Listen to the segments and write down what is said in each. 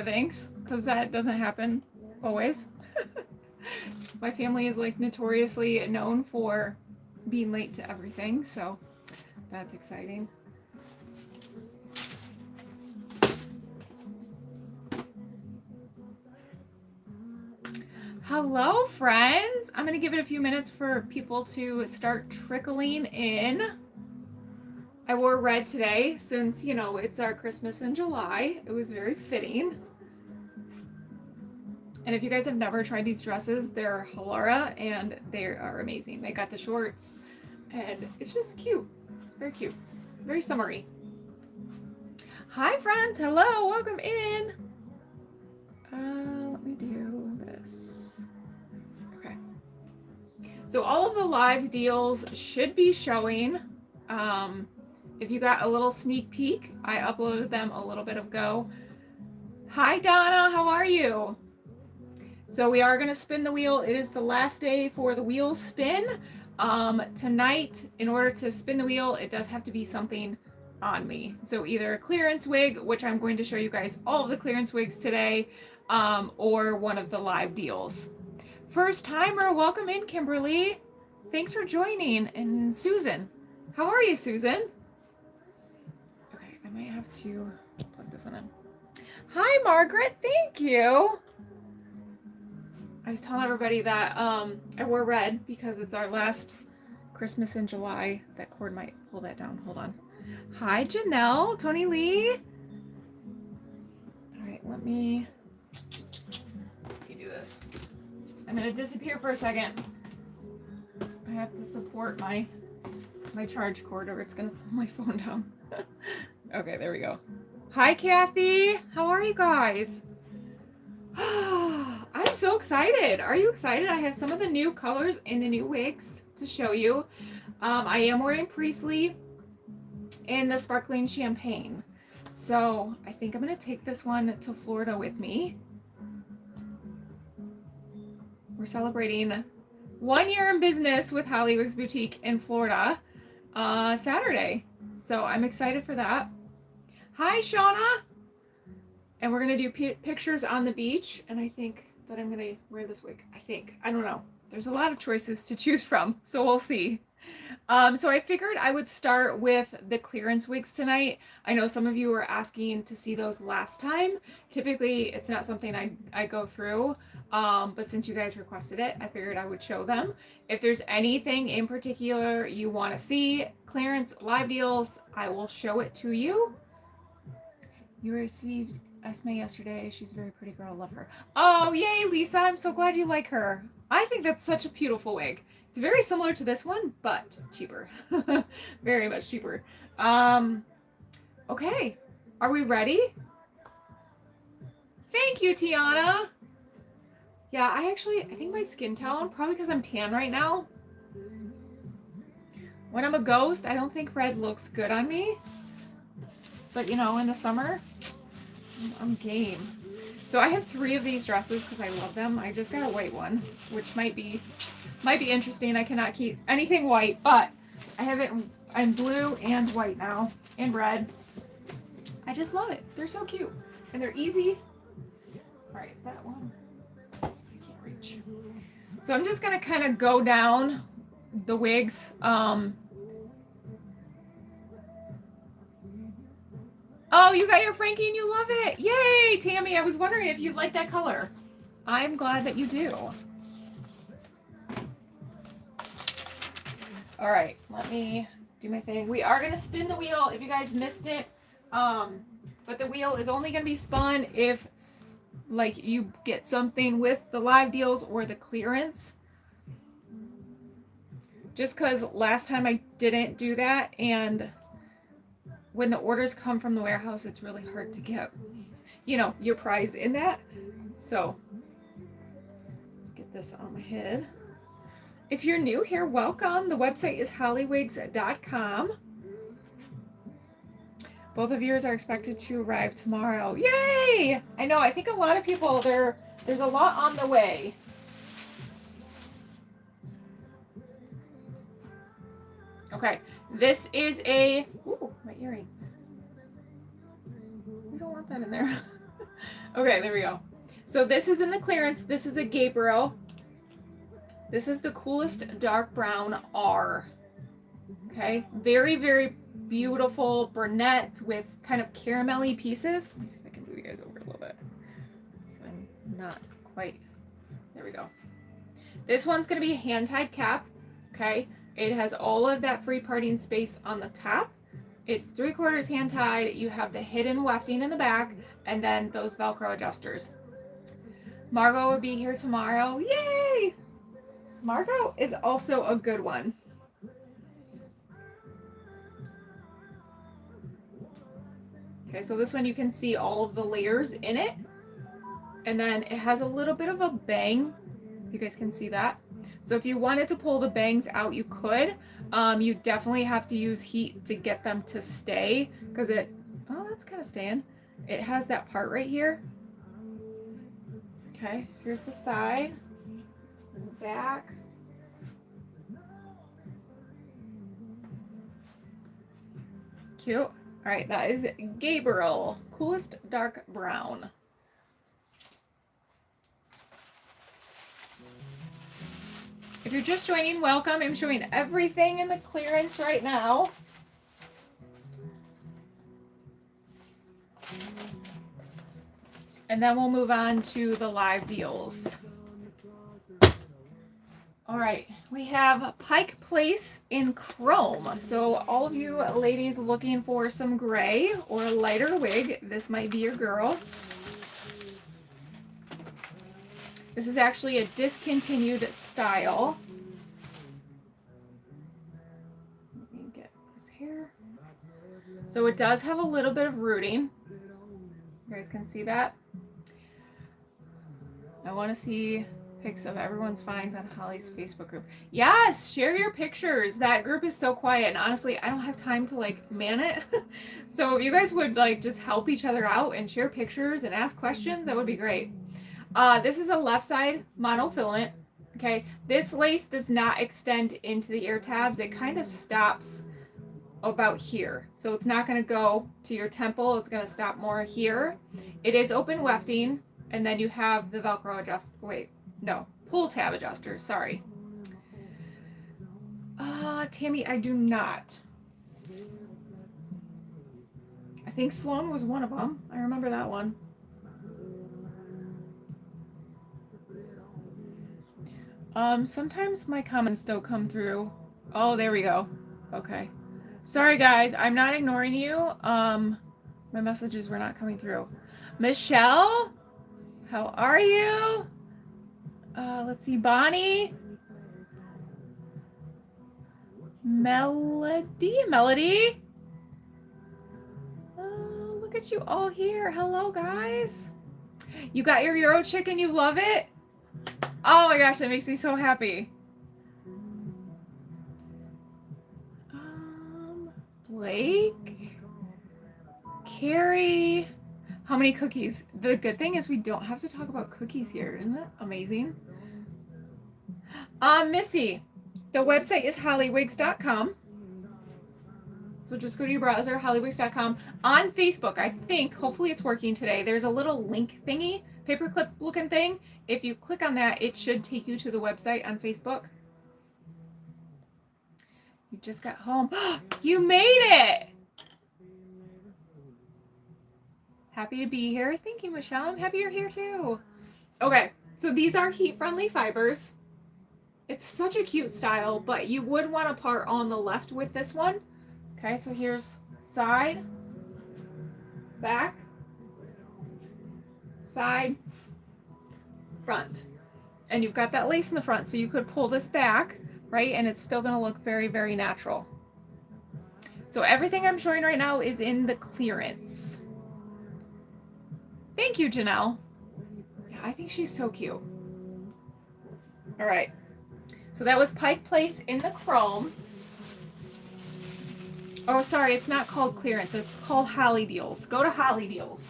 things, because that doesn't happen always. My family is like notoriously known for being late to everything, so that's exciting. Hello, friends. I'm going to give it a few minutes for people to start trickling in. I wore red today since, you know, it's our Christmas in July. It was very fitting. And if you guys have never tried these dresses, they're Halara and they are amazing. They got the shorts and it's just cute. Very cute. Very summery. Hi, friends. Hello. Welcome in. Let me do this. Okay. So all of the live deals should be showing. If you got a little sneak peek, I uploaded them a little bit ago. Hi, Donna. How are you? So we are going to spin the wheel. It is the last day for the wheel spin. Tonight, in order to spin the wheel, it does have to be something on me. So either a clearance wig, which I'm going to show you guys all of the clearance wigs today, or one of the live deals. First timer, welcome in, Kimberly. Thanks for joining. And Susan, how are you, Susan? Okay, I might have to plug this one in. Hi, Margaret. Thank you. I was telling everybody that I wore red because it's our last Christmas in July. That cord might pull that down. Hold on. Hi, Janelle, Tony Lee. All right, let me do this. I'm gonna disappear for a second. I have to support my charge cord or it's gonna pull my phone down. Okay, there we go. Hi, Kathy. How are you guys? I'm so excited. Are you excited? I have some of the new colors and the new wigs to show you. I am wearing Priestley in the sparkling champagne. So I think I'm going to take this one to Florida with me. We're celebrating 1 year in business with Holly Wigs Boutique in Florida Saturday. So I'm excited for that. Hi, Shauna. And we're going to do pictures on the beach. And I think that I'm going to wear this wig. I don't know. There's a lot of choices to choose from. So we'll see. So I figured I would start with the clearance wigs tonight. I know some of you were asking to see those last time. Typically, it's not something I go through. But since you guys requested it, I figured I would show them. If there's anything in particular you want to see, clearance live deals, I will show it to you. You received Esme yesterday. She's a very pretty girl. Love her. Oh, yay, Lisa. I'm so glad you like her. I think that's such a beautiful wig. It's very similar to this one, but cheaper. Very much cheaper. Okay. Are we ready? Thank you, Tiana. Yeah, I think my skin tone, probably because I'm tan right now. When I'm a ghost, I don't think red looks good on me. But, you know, in the summer, I'm game. So I have 3 of these dresses because I love them. I just got a white one, which might be interesting. I cannot keep anything white, but I have it in blue and white now, and red. I just love it. They're so cute, and they're easy. All right, that one I can't reach. So I'm just gonna kind of go down the wigs. Oh, you got your Frankie and you love it. Yay, Tammy. I was wondering if you'd like that color. I'm glad that you do. All right, let me do my thing. We are going to spin the wheel if you guys missed it. But the wheel is only going to be spun if like you get something with the live deals or the clearance. Just because last time I didn't do that, and when the orders come from the warehouse, it's really hard to get, you know, your prize in that. So let's get this on my head. If you're new here, welcome. The website is hollywigs.com. Both of yours are expected to arrive tomorrow. Yay! I know, I think a lot of people, there's a lot on the way. Okay, this is ooh, my earring. We don't want that in there. Okay, there we go. So this is in the clearance. This is a Gabriel. This is the Coolest Dark Brown R. Okay, very, very beautiful brunette with kind of caramelly pieces. Let me see if I can move you guys over a little bit. So I'm not quite, there we go. This one's gonna be a hand-tied cap, okay? It has all of that free parting space on the top. It's 3/4 hand-tied. You have the hidden wefting in the back, and then those Velcro adjusters. Margot will be here tomorrow. Yay! Margot is also a good one. Okay, so this one you can see all of the layers in it. And then it has a little bit of a bang. You guys can see that. So if you wanted to pull the bangs out, you could. You definitely have to use heat to get them to stay because it, oh, that's kind of staying. It has that part right here. Okay, here's the side and the back. Cute. All right, that is Gabriel, Coolest Dark Brown. If you're just joining, welcome. I'm showing everything in the clearance right now. And then we'll move on to the live deals. All right, we have Pike Place in chrome. So all of you ladies looking for some gray or a lighter wig, this might be your girl. This is actually a discontinued style. Let me get this here. So it does have a little bit of rooting. You guys can see that. I want to see pics of everyone's finds on Holly's Facebook group. Yes, share your pictures. That group is so quiet, and honestly, I don't have time to like man it. So if you guys would like just help each other out and share pictures and ask questions, that would be great. This is a left side monofilament. Okay, this lace does not extend into the ear tabs. It kind of stops about here. So it's not going to go to your temple. It's going to stop more here. It is open wefting, and then you have the Velcro adjust. Wait, no, pull tab adjuster. Sorry. Tammy, I do not. I think Sloan was one of them. I remember that one. Sometimes my comments don't come through. Oh, there we go. Okay. Sorry guys, I'm not ignoring you. My messages were not coming through. Michelle, how are you? Let's see, Bonnie. Melody. Oh, look at you all here. Hello guys. You got your Euro chicken, you love it? Oh my gosh, that makes me so happy. Blake, Carrie, how many cookies? The good thing is we don't have to talk about cookies here. Isn't that amazing? Missy, the website is hollywigs.com. So just go to your browser, hollywigs.com. On Facebook, I think, hopefully it's working today, there's a little link thingy, paperclip looking thing. If you click on that, it should take you to the website on Facebook. You just got home. You made it! Happy to be here. Thank you, Michelle. I'm happy you're here too. Okay, so these are heat-friendly fibers. It's such a cute style, but you would want a part on the left with this one. Okay, so here's side, back, side, front. And you've got that lace in the front, so you could pull this back, right? And it's still gonna look very, very natural. So everything I'm showing right now is in the clearance. Thank you, Janelle. Yeah, I think she's so cute. All right, so that was Pike Place in the chrome. Oh, sorry, it's not called clearance. It's called Holly Deals. Go to Holly Deals.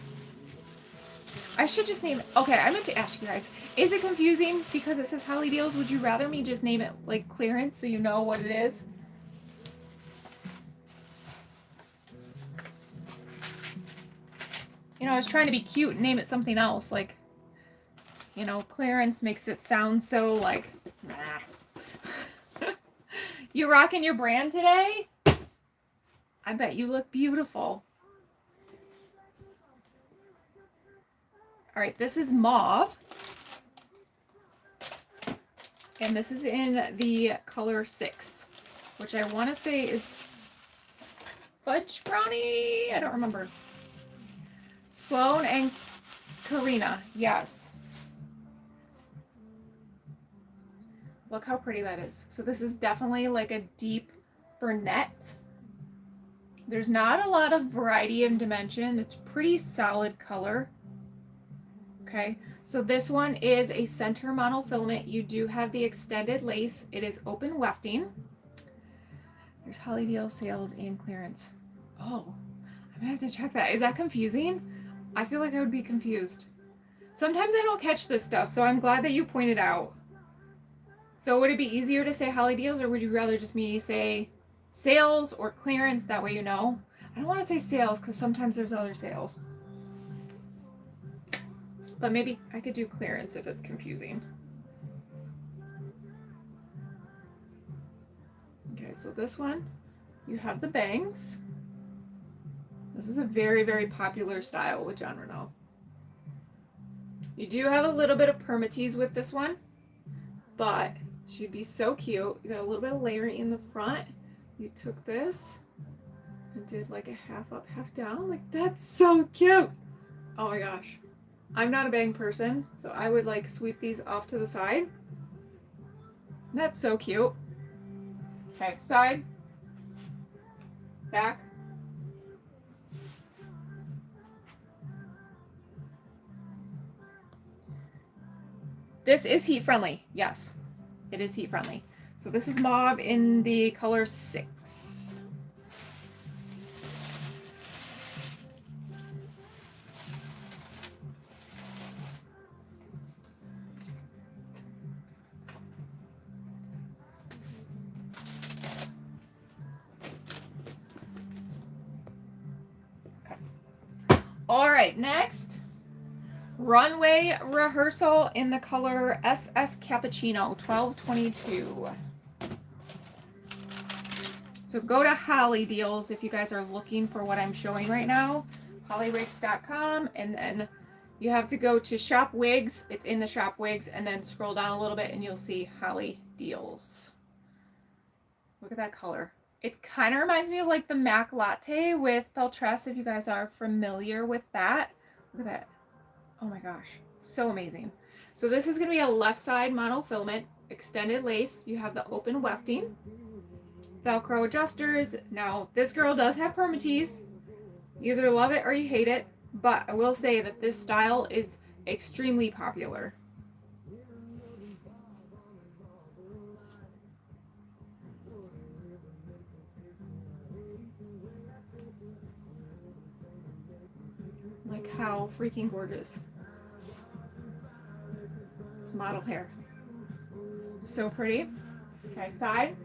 I should just name it. Okay, I meant to ask you guys. Is it confusing because it says Holly Deals? Would you rather me just name it like clearance so you know what it is? I was trying to be cute and name it something else. Like, clearance makes it sound so like, nah. You rocking your brand today? I bet you look beautiful. All right, this is mauve. And this is in the color 6, which I want to say is Fudge Brownie. I don't remember. Sloan and Karina. Yes. Look how pretty that is. So this is definitely like a deep brunette. There's not a lot of variety in dimension. It's pretty solid color. Okay. So this one is a center monofilament. You do have the extended lace. It is open wefting. There's Holly Deal sales and clearance. Oh, I'm gonna have to check that. Is that confusing? I feel like I would be confused. Sometimes I don't catch this stuff, so I'm glad that you pointed out. So would it be easier to say Holly Deals, or would you rather just me say sales or clearance? That way you know. I don't want to say sales because sometimes there's other sales. But maybe I could do clearance if it's confusing. Okay, so this one, you have the bangs. This is a very, very popular style with John Renault. You do have a little bit of permatease with this one, but she'd be so cute. You got a little bit of layering in the front. You took this and did like a half up, half down. Like, that's so cute. Oh my gosh. I'm not a bang person, so I would like sweep these off to the side. That's so cute. Okay, side, back. This is heat friendly. Yes, it is heat friendly. So this is mauve in the color 6. All right, next, runway rehearsal in the color SS Cappuccino 1222. So go to Holly Deals if you guys are looking for what I'm showing right now, hollywigs.com, and then you have to go to Shop Wigs. It's in the Shop Wigs, and then scroll down a little bit and you'll see Holly Deals. Look at that color. It kind of reminds me of like the Mac Latte with Feltress, if you guys are familiar with that. Look at that. Oh my gosh, so amazing. So this is going to be a left side monofilament, extended lace. You have the open wefting, Velcro adjusters. Now, this girl does have permatease. You either love it or you hate it, but I will say that this style is extremely popular. Like, how freaking gorgeous. It's model hair. So pretty. Okay, side.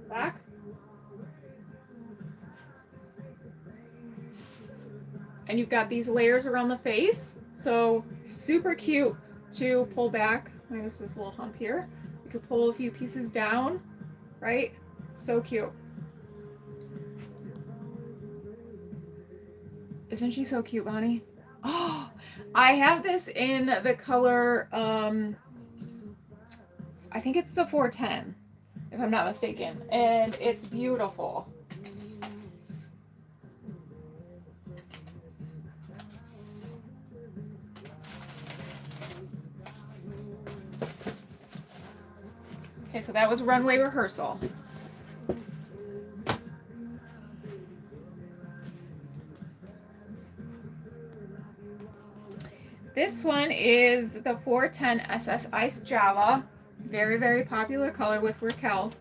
Back. And you've got these layers around the face. So super cute to pull back, minus this little hump here. You could pull a few pieces down, right? So cute. Isn't she so cute, Bonnie? Oh, I have this in the color, I think it's the 410, if I'm not mistaken. And it's beautiful. Okay, so that was runway rehearsal. This one is the 410 SS Ice Java. Very, very popular color with Raquel.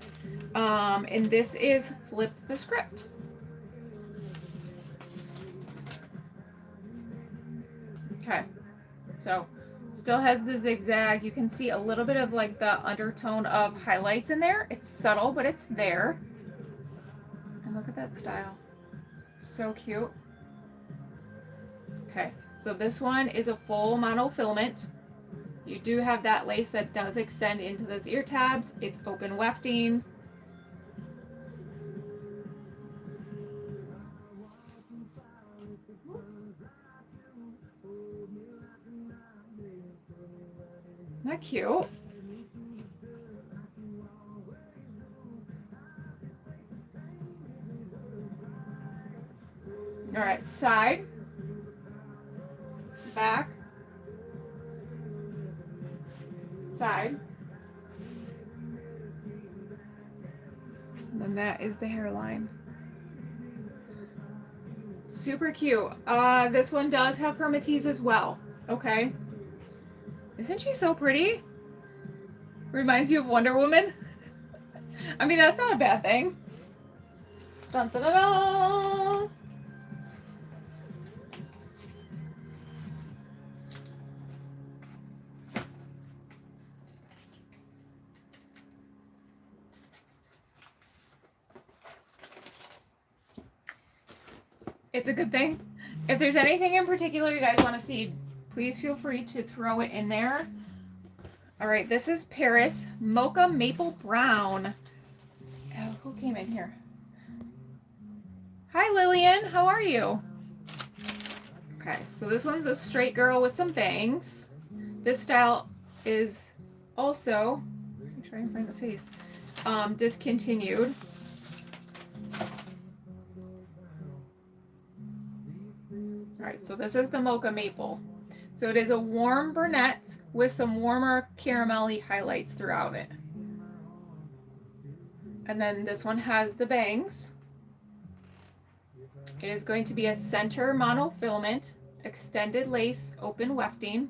And this is Flip the Script. Okay, so still has the zigzag. You can see a little bit of like the undertone of highlights in there. It's subtle, but it's there. And look at that style. So cute. Okay, so this one is a full monofilament. You do have that lace that does extend into those ear tabs. It's open wefting. Isn't that cute? All right, side, back, side. And then that is the hairline. Super cute. This one does have permatease as well. Okay. Isn't she so pretty? Reminds you of Wonder Woman. I mean, that's not a bad thing. Dun, dun, dun, dun. It's a good thing. If there's anything in particular you guys want to see, please feel free to throw it in there. All right, this is Paris Mocha Maple Brown. Oh, who came in here? Hi, Lillian. How are you? Okay, so this one's a straight girl with some bangs. This style is also, let me try and find the face, discontinued. All right, so this is the Mocha Maple. So it is a warm brunette with some warmer caramelly highlights throughout it. And then this one has the bangs. It is going to be a center monofilament, extended lace, open wefting.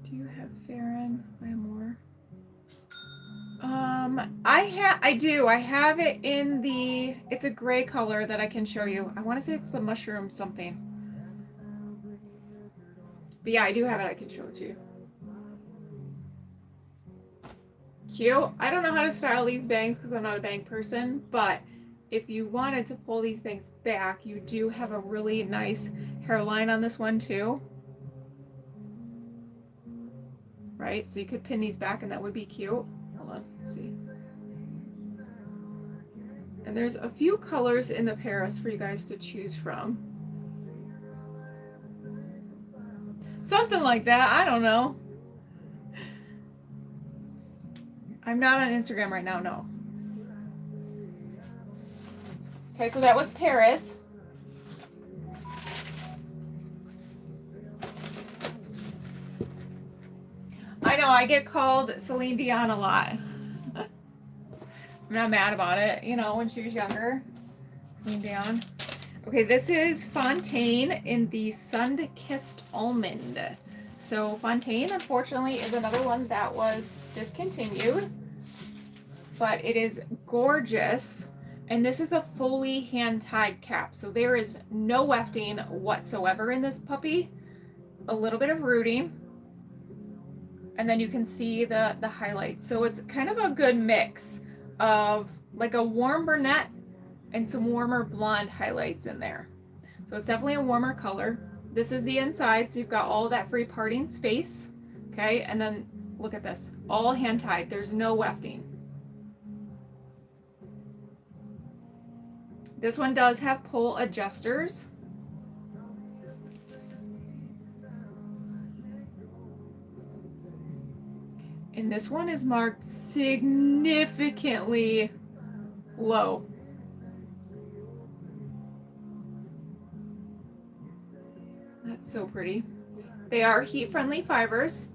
Do you have Farron? I have more. I do. I have it in the, it's a gray color that I can show you. I want to say it's the mushroom something. But yeah, I do have it. I can show it to you. Cute. I don't know how to style these bangs because I'm not a bang person, but if you wanted to pull these bangs back, you do have a really nice hairline on this one too. Right? So you could pin these back and that would be cute. Hold on, let's see. And there's a few colors in the Paris for you guys to choose from. Something like that. I don't know. I'm not on Instagram right now, no. Okay, so that was Paris. I know, I get called Celine Dion a lot. I'm not mad about it, you know, when she was younger. Celine Dion. Okay, this is Fontaine in the Sun-Kissed Almond. So Fontaine, unfortunately, is another one that was discontinued. But it is gorgeous. And this is a fully hand-tied cap. So there is no wefting whatsoever in this puppy. A little bit of rooting. And then you can see the highlights. So it's kind of a good mix of like a warm brunette and some warmer blonde highlights in there. So it's definitely a warmer color. This is the inside, so you've got all that free parting space. Okay, and then look at this, all hand tied. There's no wefting. This one does have pull adjusters. And this one is marked significantly low. That's so pretty. They are heat-friendly fibers.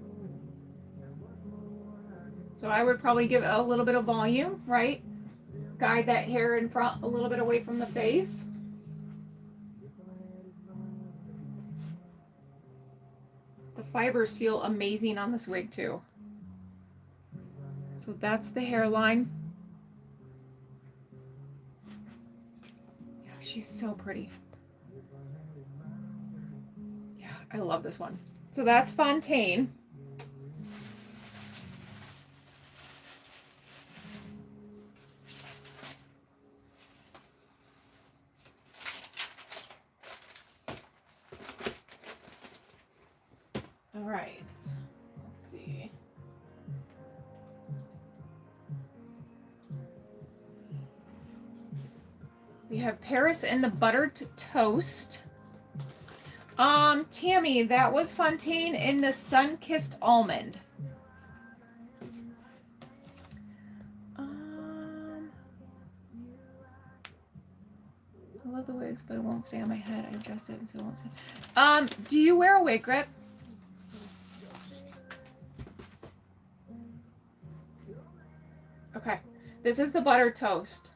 So I would probably give it a little bit of volume, right? Guide that hair in front a little bit away from the face. The fibers feel amazing on this wig too. So that's the hairline. Yeah, she's so pretty. I love this one. So that's Fontaine. All right, let's see. We have Paris and the Buttered Toast. Tammy, that was Fontaine in the Sun-Kissed Almond. I love the wigs, but it won't stay on my head. I adjust it and so it won't stay. Do you wear a wig grip? Okay, this is the Buttered Toast.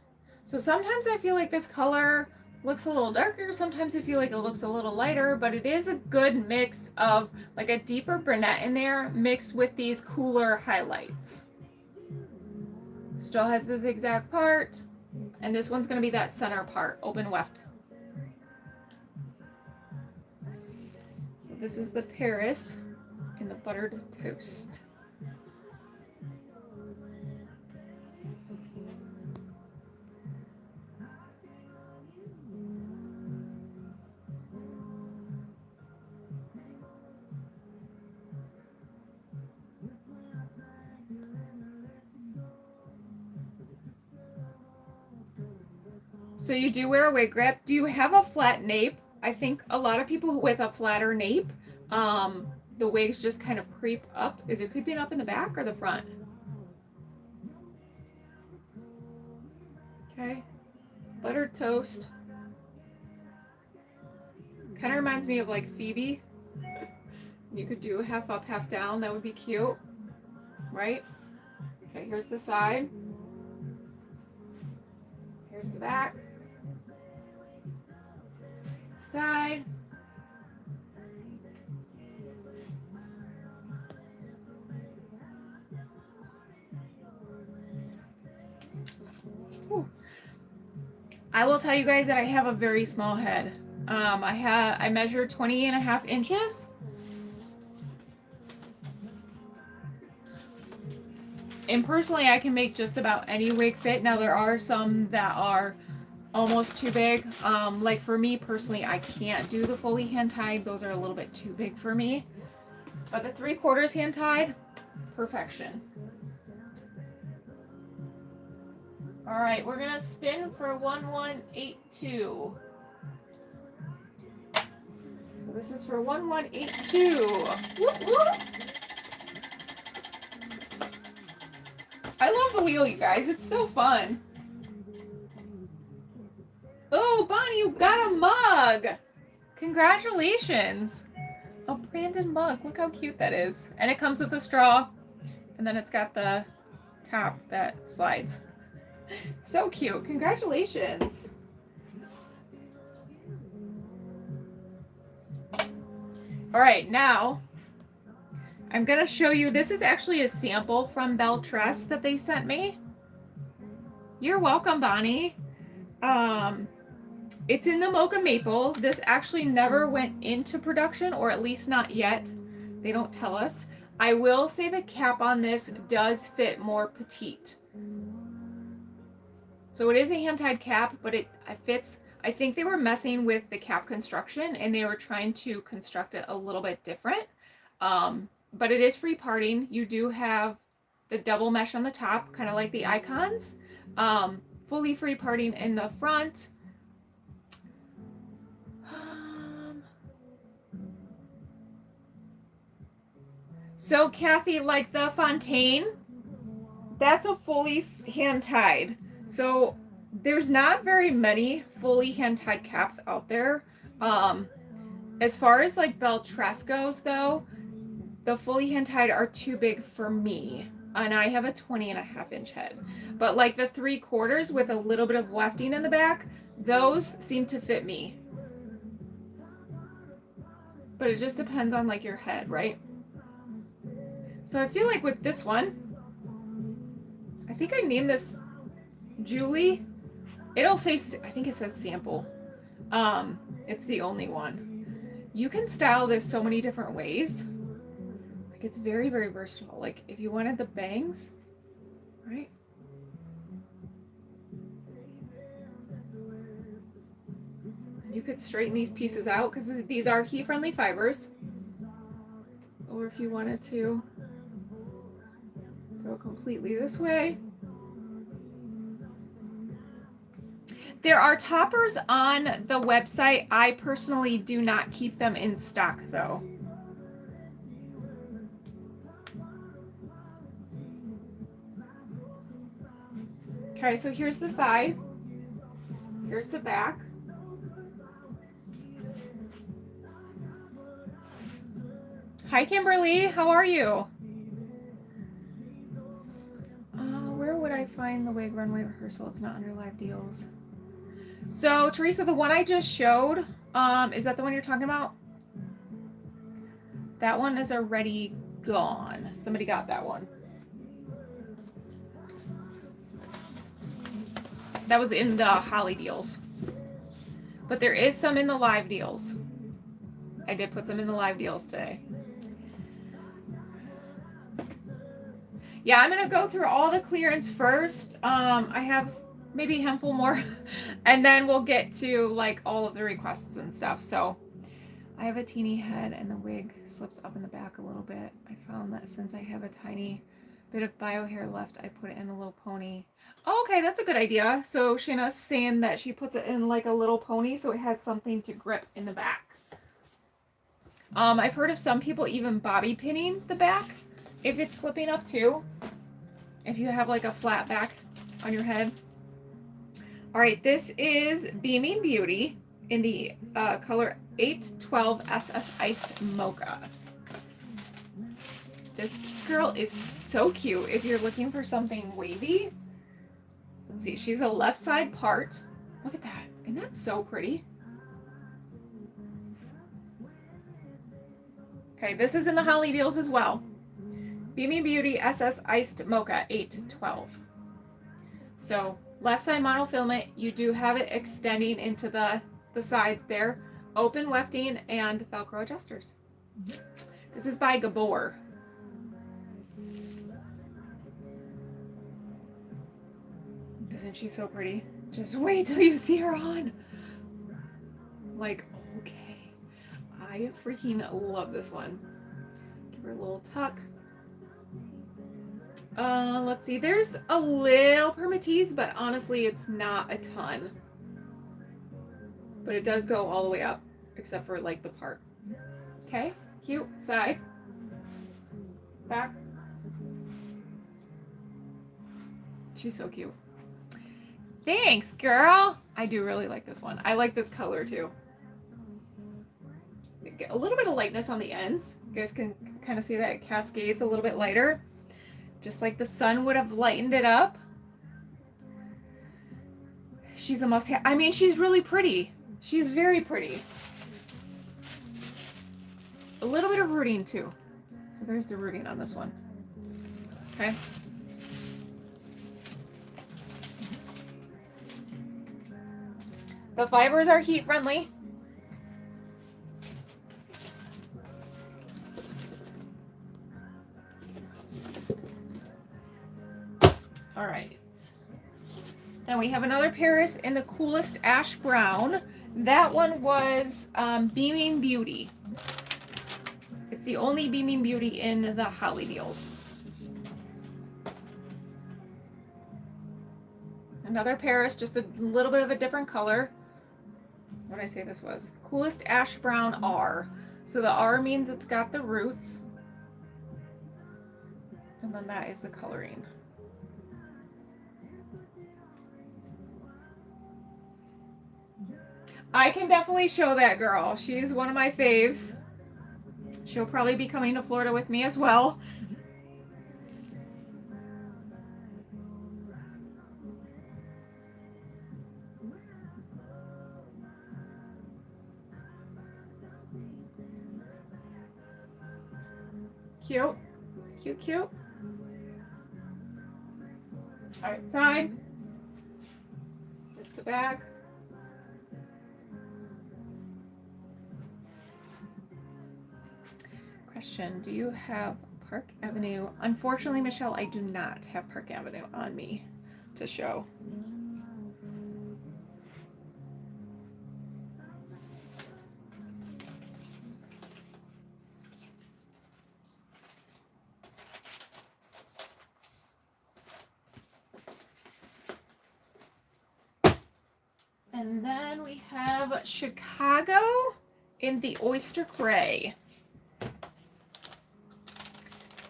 So sometimes I feel like this color looks a little darker, sometimes I feel like it looks a little lighter, but it is a good mix of like a deeper brunette in there mixed with these cooler highlights. Still has the zigzag part, and this one's going to be that center part, open weft. So this is the Paris in the Buttered Toast. So you do wear a wig grip. Do you have a flat nape? I think a lot of people with a flatter nape, the wigs just kind of creep up. Is it creeping up in the back or the front? Okay. Buttered Toast. Kind of reminds me of like Phoebe. You could do half up, half down. That would be cute, right? Okay, here's the side. Here's the back. Side. Whew. I will tell you guys that I have a very small head. I measure 20.5 inches. And personally, I can make just about any wig fit. Now, there are some that are almost too big. Like for me personally, I can't do the fully hand tied. Those are a little bit too big for me. But the 3/4 hand tied, perfection. All right, we're gonna spin for 1182. So this is for 1182. Whoop, whoop. I love the wheel, you guys. It's so fun. Oh, Bonnie, you got a mug. Congratulations. A Brandon mug. Look how cute that is. And it comes with a straw. And then it's got the top that slides. So cute. Congratulations. All right, now I'm going to show you. This is actually a sample from Belle Tress that they sent me. You're welcome, Bonnie. It's in the Mocha Maple. This actually never went into production, or at least not yet. They don't tell us. I will say the cap on this does fit more petite. So it is a hand-tied cap, but it fits. I think they were messing with the cap construction and they were trying to construct it a little bit different. But it is free parting. You do have the double mesh on the top, kind of like the icons. Fully free parting in the front. So Kathy, like the Fontaine, that's a fully hand-tied. So there's not very many fully hand-tied caps out there. As far as like Belle Tress goes though, the fully hand-tied are too big for me. And I have a 20.5 inch head. But like the 3/4 with a little bit of wefting in the back, those seem to fit me. But it just depends on like your head, right? So I feel like with this one, I think I named this Julie. It'll say, I think it says sample. It's the only one. You can style this so many different ways. Like it's very, very versatile. Like if you wanted the bangs, right? You could straighten these pieces out because these are heat-friendly fibers. Or if you wanted to go completely this way. There are toppers on the website. I personally do not keep them in stock though. Okay, so here's the side. Here's the back. Hi, Kimberly. How are you? Where would I find the wig runway rehearsal? It's not under live deals. So, Teresa, the one I just showed, is that the one you're talking about? That one is already gone. Somebody got that one. That was in the Holly deals. But there is some in the live deals. I did put some in the live deals today. Yeah, I'm going to go through all the clearance first. I have maybe a handful more. And then we'll get to like all of the requests and stuff. So I have a teeny head and the wig slips up in the back a little bit. I found that since I have a tiny bit of bio hair left, I put it in a little pony. Oh, okay, that's a good idea. So Shayna's saying that she puts it in like a little pony so it has something to grip in the back. I've heard of some people even bobby pinning the back if it's slipping up too. If you have like a flat back on your head. All right, this is Beaming Beauty in the color 812 SS Iced Mocha. This girl is so cute if you're looking for something wavy. Let's see, she's a left side part. Look at that. Isn't that so pretty? Okay, this is in the Holly deals as well. Beaming Beauty SS Iced Mocha 812. So left side monofilament, you do have it extending into the sides there. Open wefting and Velcro adjusters. This is by Gabor. Isn't she so pretty? Just wait till you see her on. Like, okay. I freaking love this one. Give her a little tuck. Let's see. There's a little permatease, but honestly, it's not a ton. But it does go all the way up, except for like the part. Okay, cute. Side. Back. She's so cute. Thanks, girl. I do really like this one. I like this color too. Get a little bit of lightness on the ends. You guys can kind of see that it cascades a little bit lighter. Just like the sun would have lightened it up. She's a must-have. I mean, she's really pretty. She's very pretty. A little bit of rooting too. So there's the rooting on this one. Okay. The fibers are heat friendly. All right. Then we have another Paris in the coolest ash brown. That one was Beaming Beauty. It's the only Beaming Beauty in the Holly deals. Another Paris, just a little bit of a different color. What did I say this was? Coolest ash brown R. So the R means it's got the roots. And then that is the coloring. I can definitely show that girl. She's one of my faves. She'll probably be coming to Florida with me as well. Cute. Cute, cute. All right, side. Just the back. Question, do you have Park Avenue? Unfortunately, Michelle, I do not have Park Avenue on me to show. And then we have Chicago in the Oyster Gray.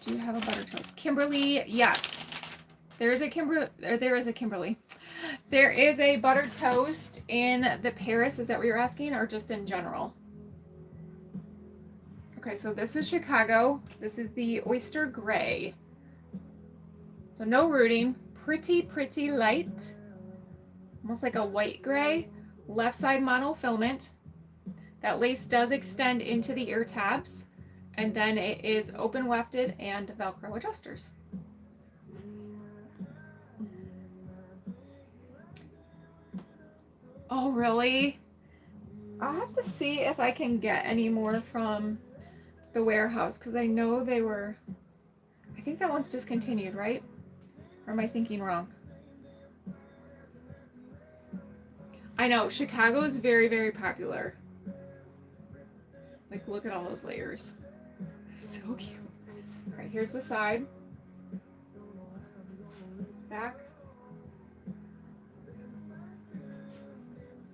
Do you have a butter toast? Kimberly, yes. There is a Kimberly. There is a buttered toast in the Paris. Is that what you're asking, or just in general? Okay, so this is Chicago. This is the Oyster Gray. So no rooting. Pretty light. Almost like a white gray. Left side monofilament. That lace does extend into the ear tabs. And then it is open wefted and Velcro adjusters. Oh, really? I'll have to see if I can get any more from the warehouse, because I know they were, I think that one's discontinued, right? Or am I thinking wrong? I know, Chicago is very popular. Like, look at all those layers. So cute. All right, here's the side. Back.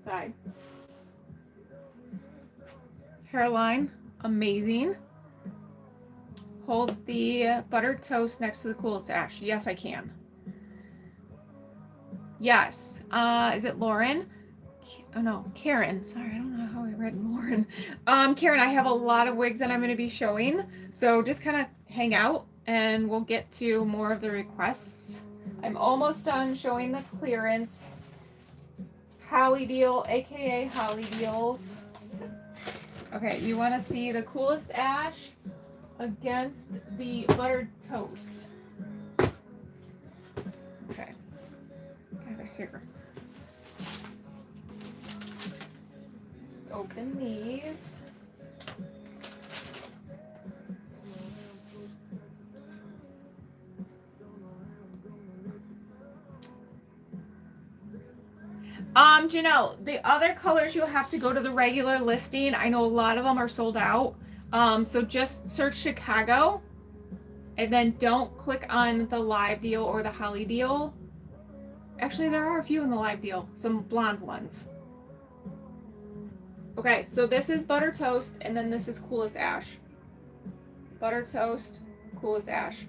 Side. Hairline, amazing. Hold the buttered toast next to the coolest ash. Yes, I can. Yes. Is it Lauren? Oh no, Karen. Sorry, I don't know how I read Lauren. Karen, I have a lot of wigs that I'm going to be showing, so just kind of hang out and we'll get to more of the requests. I'm almost done showing the clearance Holly deal, aka Holly deals. Okay, you want to see the coolest ash against the buttered toast. Okay, got it here. Let's open these. Janelle, the other colors you'll have to go to the regular listing. I know a lot of them are sold out. So just search Chicago and then don't click on the live deal or the Holly deal. Actually, there are a few in the live deal, some blonde ones. Okay, so this is butter toast and then this is coolest ash. Butter toast, coolest ash.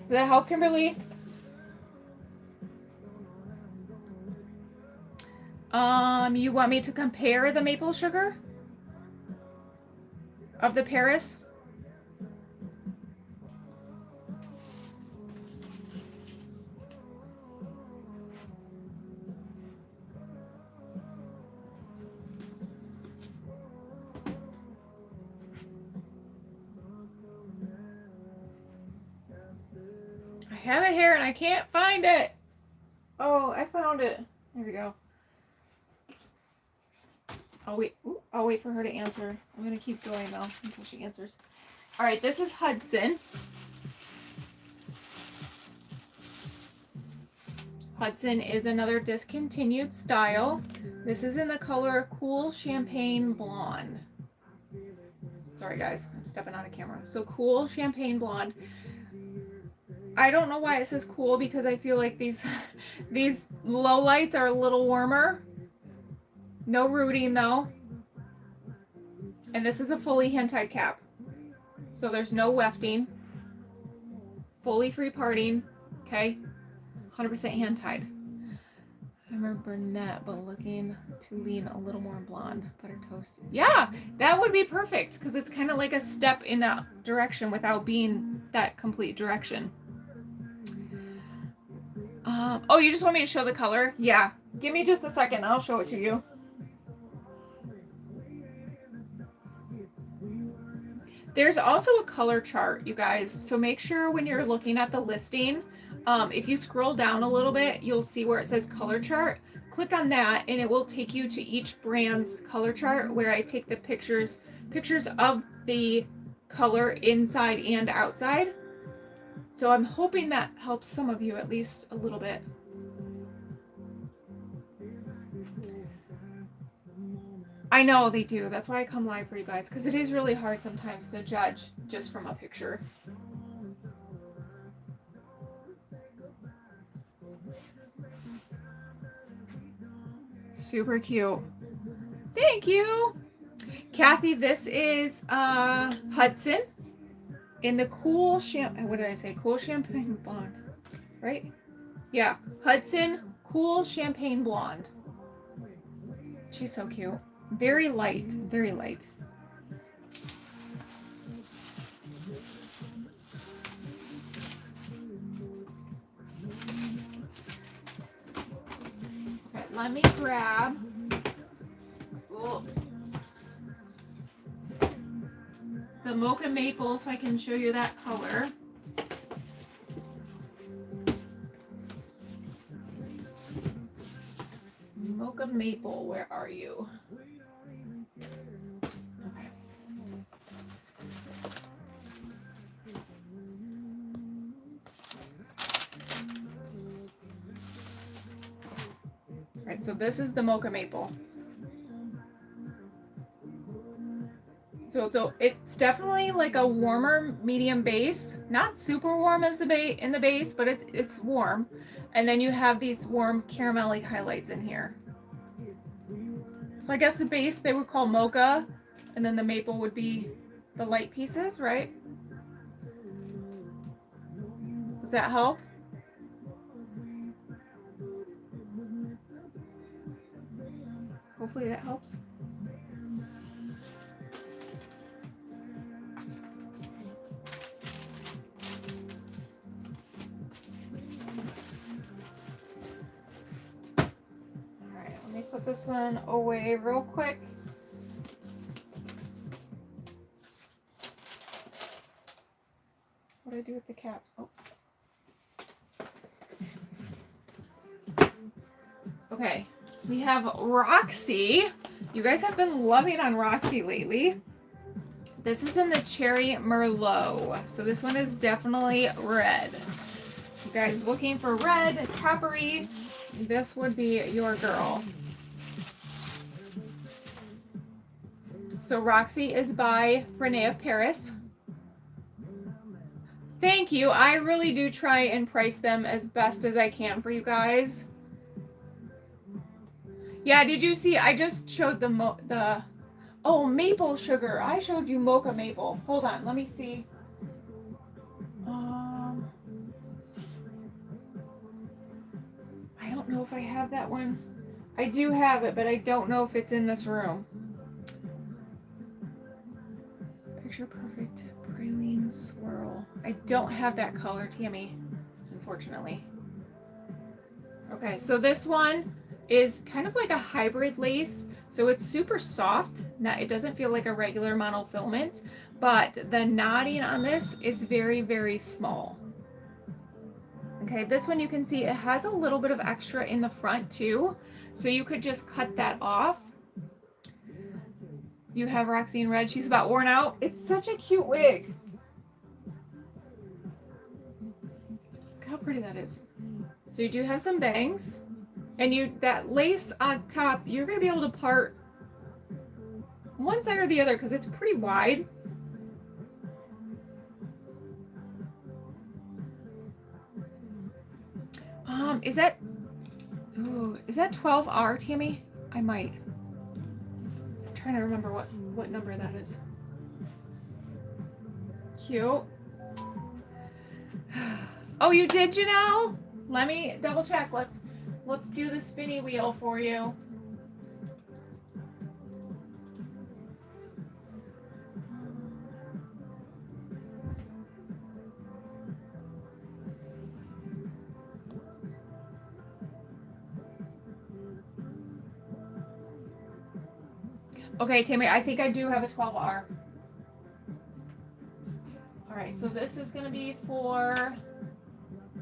Does that help, Kimberly? You want me to compare the maple sugar of the Paris? I have it here and I can't find it. Oh, I found it. There we go. I'll wait for her to answer. I'm gonna keep going though until she answers. All right, this is Hudson. Hudson is another discontinued style. This is in the color Cool Champagne Blonde. Sorry guys, I'm stepping out of camera. So Cool Champagne Blonde. I don't know why it says cool, because I feel like these low lights are a little warmer. No rooting though. And this is a fully hand-tied cap. So there's no wefting. Fully free parting. Okay. 100% hand-tied. I remember brunette, but looking to lean a little more blonde. Butter toast. Yeah, that would be perfect, because it's kind of like a step in that direction without being that complete direction. Oh, you just want me to show the color? Yeah. Give me just a second. I'll show it to you. There's also a color chart, you guys. So make sure when you're looking at the listing, if you scroll down a little bit, you'll see where it says color chart. Click on that and it will take you to each brand's color chart where I take the pictures of the color inside and outside. So I'm hoping that helps some of you at least a little bit. I know they do. That's why I come live for you guys, because it is really hard sometimes to judge just from a picture. Super cute. Thank you. Kathy, this is Hudson in the cool what did I say? Cool champagne blonde, right? Yeah, Hudson cool champagne blonde. She's so cute. Very light, very light. Okay, let me grab the mocha maple so I can show you that color. Mocha maple, where are you? Okay. All right, so this is the mocha maple. So it's definitely like a warmer medium base, not super warm as in the base, but it's warm. And then you have these warm caramelly highlights in here. So I guess the base they would call mocha, and then the maple would be the light pieces, right? Does that help? Hopefully that helps. Put this one away real quick. What do I do with the cap? Oh. Okay, we have Roxy. You guys have been loving on Roxy lately. This is in the Cherry Merlot. So this one is definitely red. You guys looking for red, coppery, this would be your girl. So Roxy is by Renee of Paris. Thank you. I really do try and price them as best as I can for you guys. Yeah, did you see? I just showed the oh, maple sugar. I showed you mocha maple. Hold on, let me see. I don't know if I have that one. I do have it, but I don't know if it's in this room. Picture perfect praline swirl. I don't have that color, Tammy, unfortunately. Okay, so this one is kind of like a hybrid lace. So it's super soft. It doesn't feel like a regular monofilament, but the knotting on this is very, very small. Okay, this one you can see it has a little bit of extra in the front too. So you could just cut that off. You have Roxy in red. She's about worn out. It's such a cute wig. Look how pretty that is. So you do have some bangs. And that lace on top, you're going to be able to part one side or the other because it's pretty wide. Is that 12R, Tammy? I might. I'm trying to remember what number that is. Cute. Oh, you did, Janelle? Let me double check. Let's do the spinny wheel for you. Okay, Tammy, I think I do have a 12R. right, so this is going to be for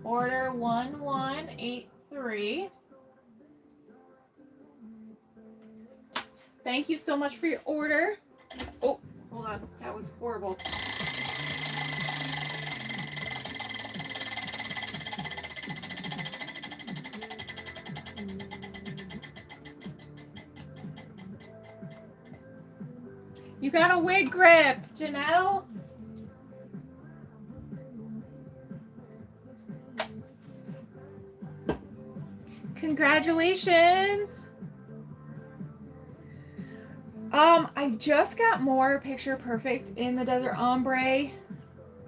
order 1183. Thank you so much for your order. Oh, hold on. That was horrible. You got a wig grip, Janelle. Congratulations. I just got more picture perfect in the Desert Ombre.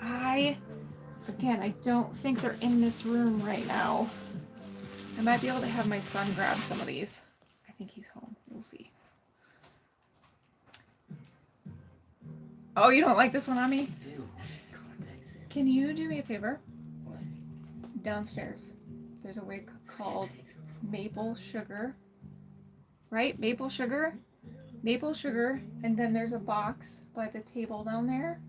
Again, I don't think they're in this room right now. I might be able to have my son grab some of these. I think he's home. We'll see. Oh, you don't like this one on me? Can you do me a favor? Downstairs, there's a wig called Maple Sugar. Right? Maple Sugar? Maple Sugar. And then there's a box by the table down there.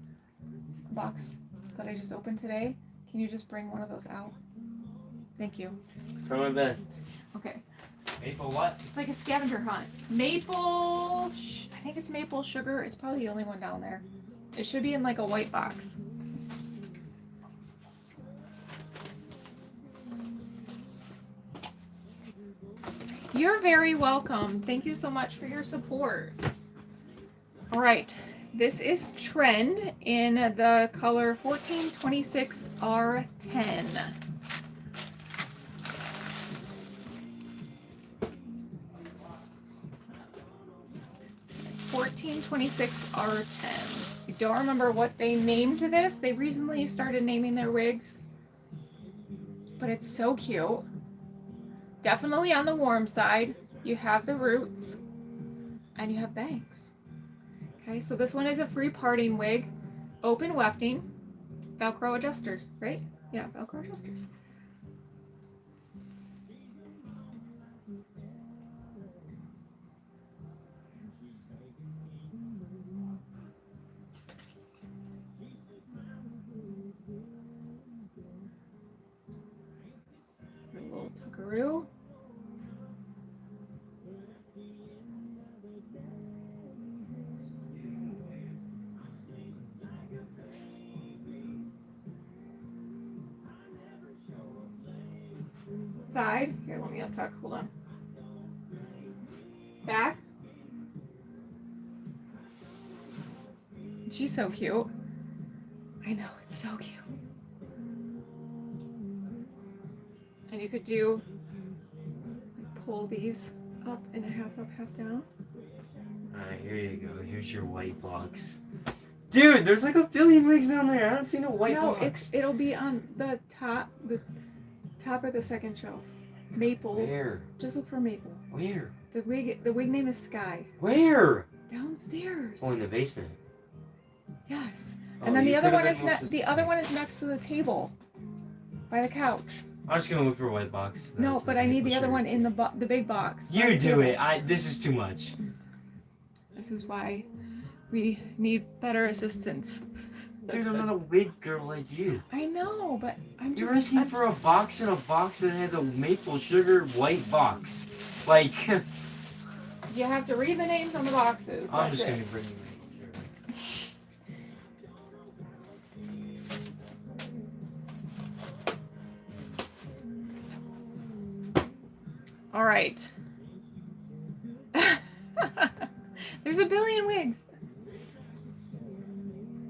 A box that I just opened today. Can you just bring one of those out? Thank you. Try my best. Okay. Maple what? It's like a scavenger hunt. Maple, I think it's Maple Sugar. It's probably the only one down there. It should be in like a white box. You're very welcome. Thank you so much for your support. All right. This is Trend in the color 1426R10. R10. I don't remember what they named this. They recently started naming their wigs. But it's so cute. Definitely on the warm side. You have the roots. And you have bangs. Okay, so this one is a free parting wig. Open wefting. Velcro adjusters, right? Yeah, Velcro adjusters. A little tuckaroo. Side. Here, let me untuck. Hold on. Back. She's so cute. I know, it's so cute. And you could do, like, pull these up and a half up, half down. Alright, here you go. Here's your white box. Dude, there's like a billion wigs down there. I don't see no white box. No, it'll be on the top of the second shelf. Maple. Where? Just look for Maple. Where? The wig name is Sky. Where? Downstairs. Oh, in the basement. Yes. Oh, And then the other one is next next to the table, by the couch. I'm just gonna look for a white box. No, but I need the other one in the big box. You do it. This is too much. This is why we need better assistance. Dude, I'm not a wig girl like you. I know, but I'm just. You're asking for a box in a box that has a maple sugar white box. Like. You have to read the names on the boxes. I'm That's just it. gonna bring you maple sugar. All right. There's a billion wigs.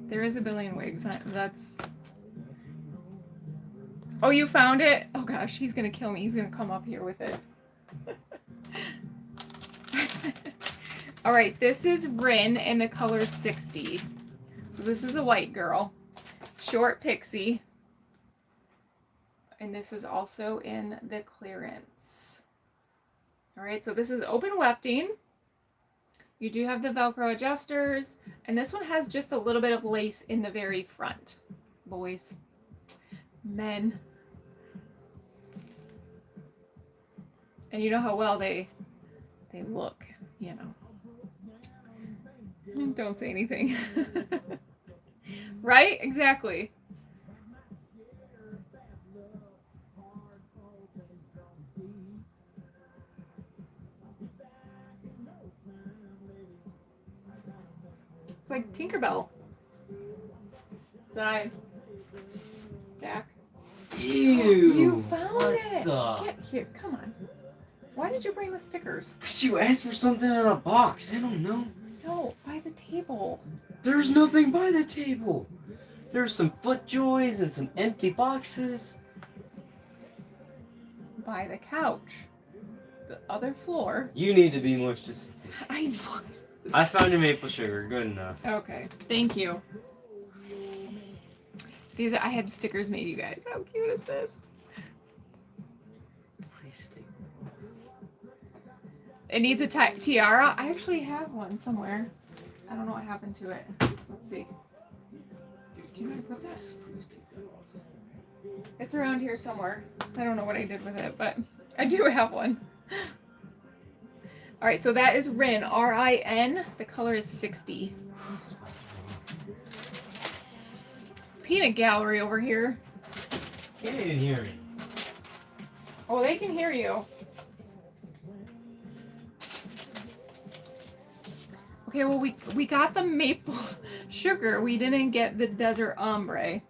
There is a billion wigs. That's. Oh, you found it? Oh gosh, he's gonna kill me. He's gonna come up here with it. All right, this is Rin in the color 60. So this is a white girl, short pixie. And this is also in the clearance. All right, so this is open wefting. You do have the Velcro adjusters, and this one has just a little bit of lace in the very front. Boys, men. And you know how well they look, you know. Don't say anything. Right? Exactly. It's like Tinkerbell. Side. Back. Ew. You found what it. The... Get here. Come on. Why did you bring the stickers? Cause you asked for something in a box. I don't know. No, by the table. There's nothing by the table. There's some foot joys and some empty boxes. By the couch. The other floor. You need to be more specific. I was. I found your maple sugar. Good enough. Okay. Thank you. These I had stickers made, you guys. How cute is this? Please take. It needs a tiara. I actually have one somewhere. I don't know what happened to it. Let's see. Do you want to put this? Please take that off. It's around here somewhere. I don't know what I did with it, but I do have one. All right, so that is Rin, R-I-N. The color is 60. Peanut gallery over here. You didn't hear me. Oh, they can hear you. Okay, well, we got the maple sugar. We didn't get the desert ombre.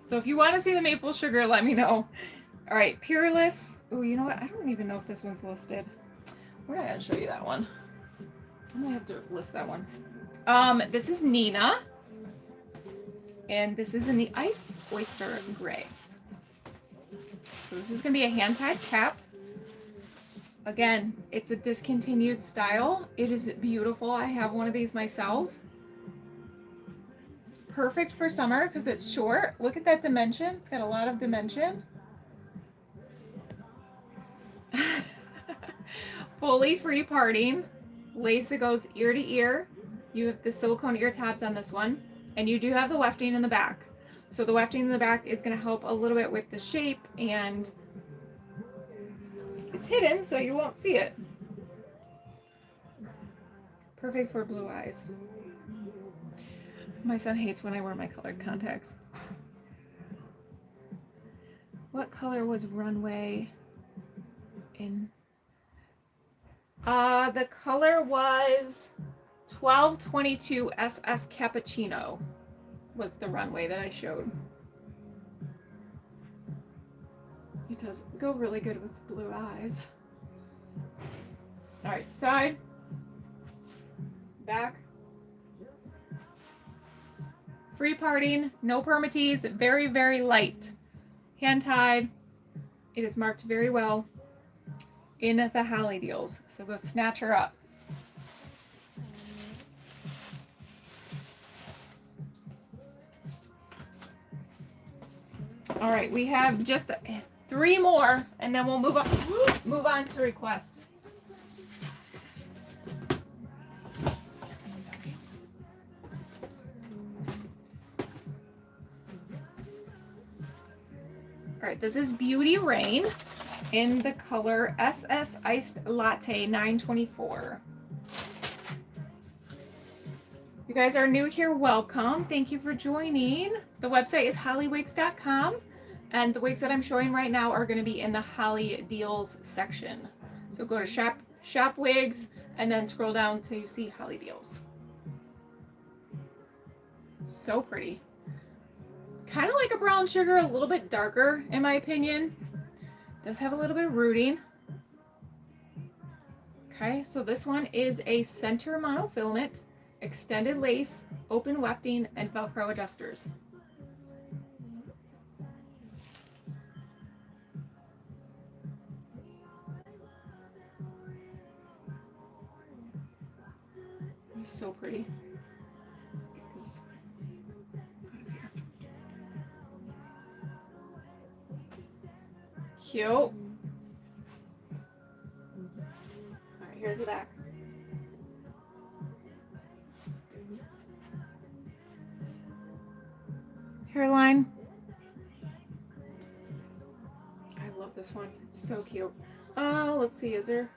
So if you want to see the maple sugar, let me know. All right, Peerless. Oh, you know what? I don't even know if this one's listed. We're not going to show you that one. I'm going to have to list that one. This is Nina. And this is in the Ice Oyster Gray. So this is going to be a hand-tied cap. Again, it's a discontinued style. It is beautiful. I have one of these myself. Perfect for summer because it's short. Look at that dimension. It's got a lot of dimension. Fully free parting. Lace that goes ear to ear. You have the silicone ear tabs on this one. And you do have the wefting in the back. So the wefting in the back is going to help a little bit with the shape, and it's hidden so you won't see it. Perfect for blue eyes. My son hates when I wear my colored contacts. What color was Runway in? The color was 1222 SS Cappuccino was the Runway that I showed. It does go really good with blue eyes. All right, side, back. Free parting, no permatease, very, very light. Hand tied. It is marked very well in the Holly deals. So go snatch her up. All right, we have just 3 more, and then we'll move on to requests. All right, this is Beauty Rain in the color SS Iced Latte 924. You guys are new here, welcome. Thank you for joining. The website is hollywigs.com, and the wigs that I'm showing right now are going to be in the Holly Deals section. So go to shop wigs and then scroll down to see Holly Deals. So pretty. Kind of like a brown sugar, a little bit darker in my opinion. Does have a little bit of rooting. Okay, so this one is a center monofilament, extended lace, open wefting, and Velcro adjusters. It's so pretty. Get these out of here. Cute. All right, here's the back. Hairline. I love this one. It's so cute. Let's see, is there?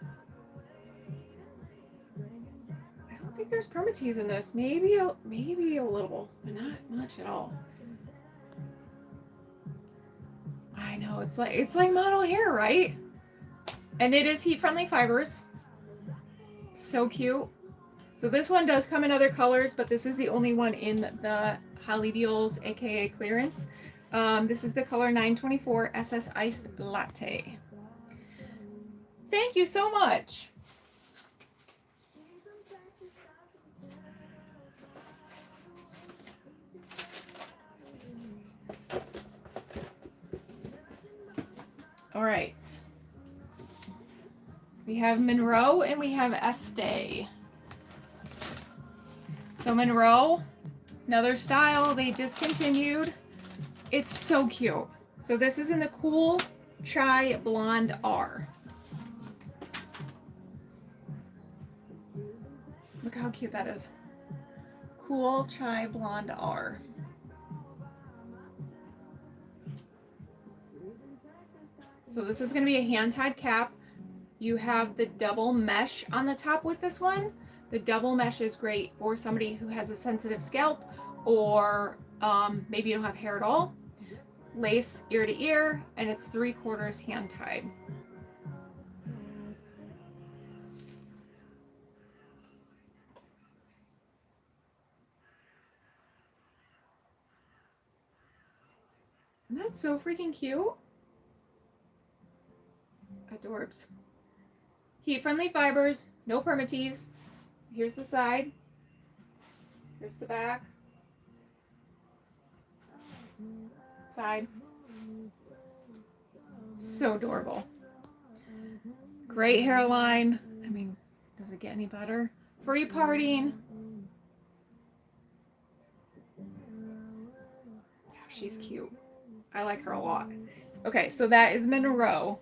I don't think there's permatease in this. Maybe a little, but not much at all. I know, it's like model hair, right? And it is heat-friendly fibers. So cute. So this one does come in other colors, but this is the only one in the Holly Beals, aka clearance. This is the color 924 SS Iced Latte. Thank you so much. All right. We have Monroe and we have Estee. So Monroe, another style they discontinued. It's so cute. So this is in the Cool Chai Blonde R. Look how cute that is. Cool Chai Blonde R. So this is going to be a hand-tied cap. You have the double mesh on the top with this one. The double mesh is great for somebody who has a sensitive scalp, or maybe you don't have hair at all. Lace ear to ear, and it's 3/4 hand tied. And that's so freaking cute. Adorbs. Heat-friendly fibers, no permatease. Here's the side. Here's the back. Side. So adorable. Great hairline. I mean, does it get any better? Free parting. She's cute. I like her a lot. Okay, so that is Monroe.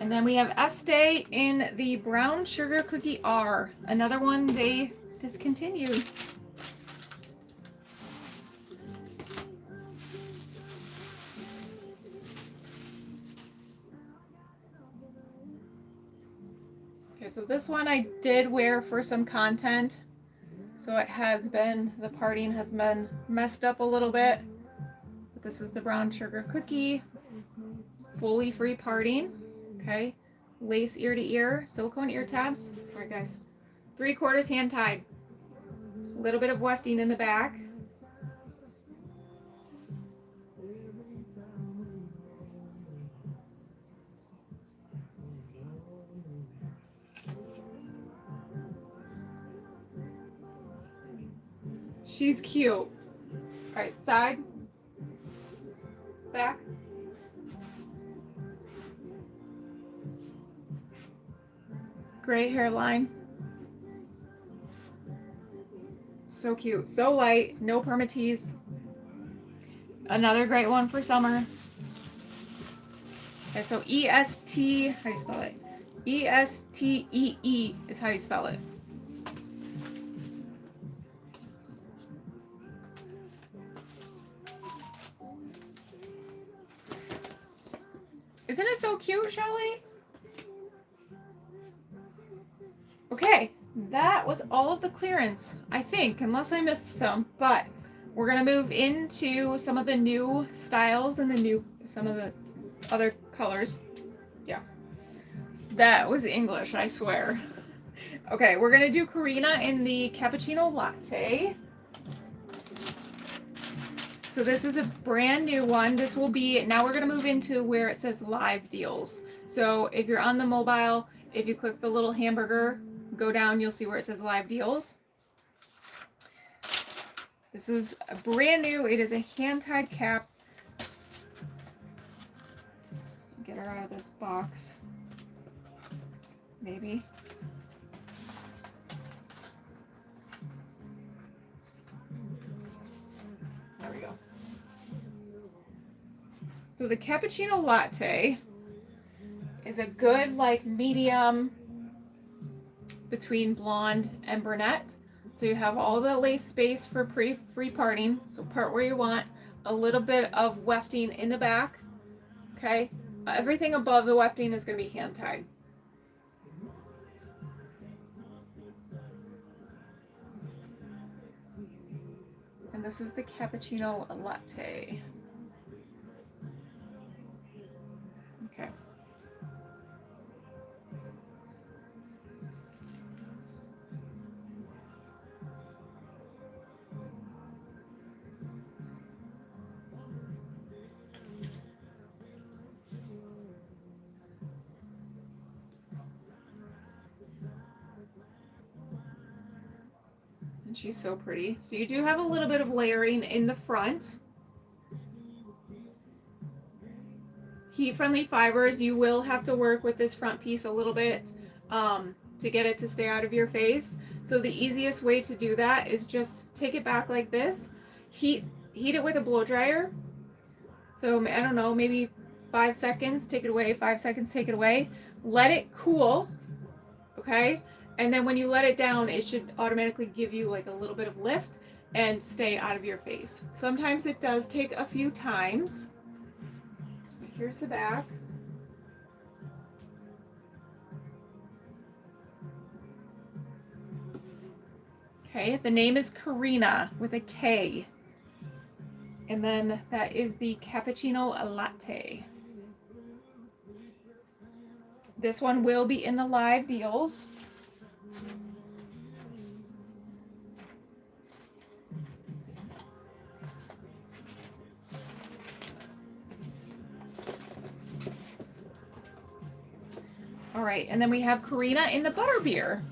And then we have Estee in the Brown Sugar Cookie R. Another one they discontinued. Okay, so this one I did wear for some content. So it has been, the parting has been messed up a little bit. But this is the Brown Sugar Cookie. Fully free parting. Okay, lace ear to ear, silicone ear tabs. Sorry guys. 3/4 hand tied. A little bit of wefting in the back. She's cute. All right, side, back. Great hairline. So cute. So light. No permatease. Another great one for summer. Okay, so E-S-T, how do you spell it? E-S-T-E-E is how you spell it. Isn't it so cute, Shelly? Okay, that was all of the clearance, I think, unless I missed some, but we're gonna move into some of the new styles and some of the other colors. Yeah, that was English, I swear. Okay, we're gonna do Karina in the Cappuccino Latte. So this is a brand new one. This will be, now we're gonna move into where it says live deals. So if you're on the mobile, if you click the little hamburger, go down, you'll see where it says live deals. This is a brand new. It is a hand-tied cap. Get her out of this box. Maybe. There we go. So the Cappuccino Latte is a good, like, medium between blonde and brunette. So you have all the lace space for free parting. So part where you want, a little bit of wefting in the back. Okay, everything above the wefting is going to be hand tied. And this is the cappuccino latte. Okay. And she's so pretty. So you do have a little bit of layering in the front. Heat-friendly fibers, you will have to work with this front piece a little bit to get it to stay out of your face. So the easiest way to do that is just take it back like this, heat it with a blow dryer. So I don't know, maybe 5 seconds, take it away, 5 seconds, take it away. Let it cool, okay? And then when you let it down, it should automatically give you like a little bit of lift and stay out of your face. Sometimes it does take a few times. Here's the back. Okay, the name is Karina with a K. And then that is the cappuccino latte. This one will be in the live deals. All right, and then we have Karina in the butterbeer.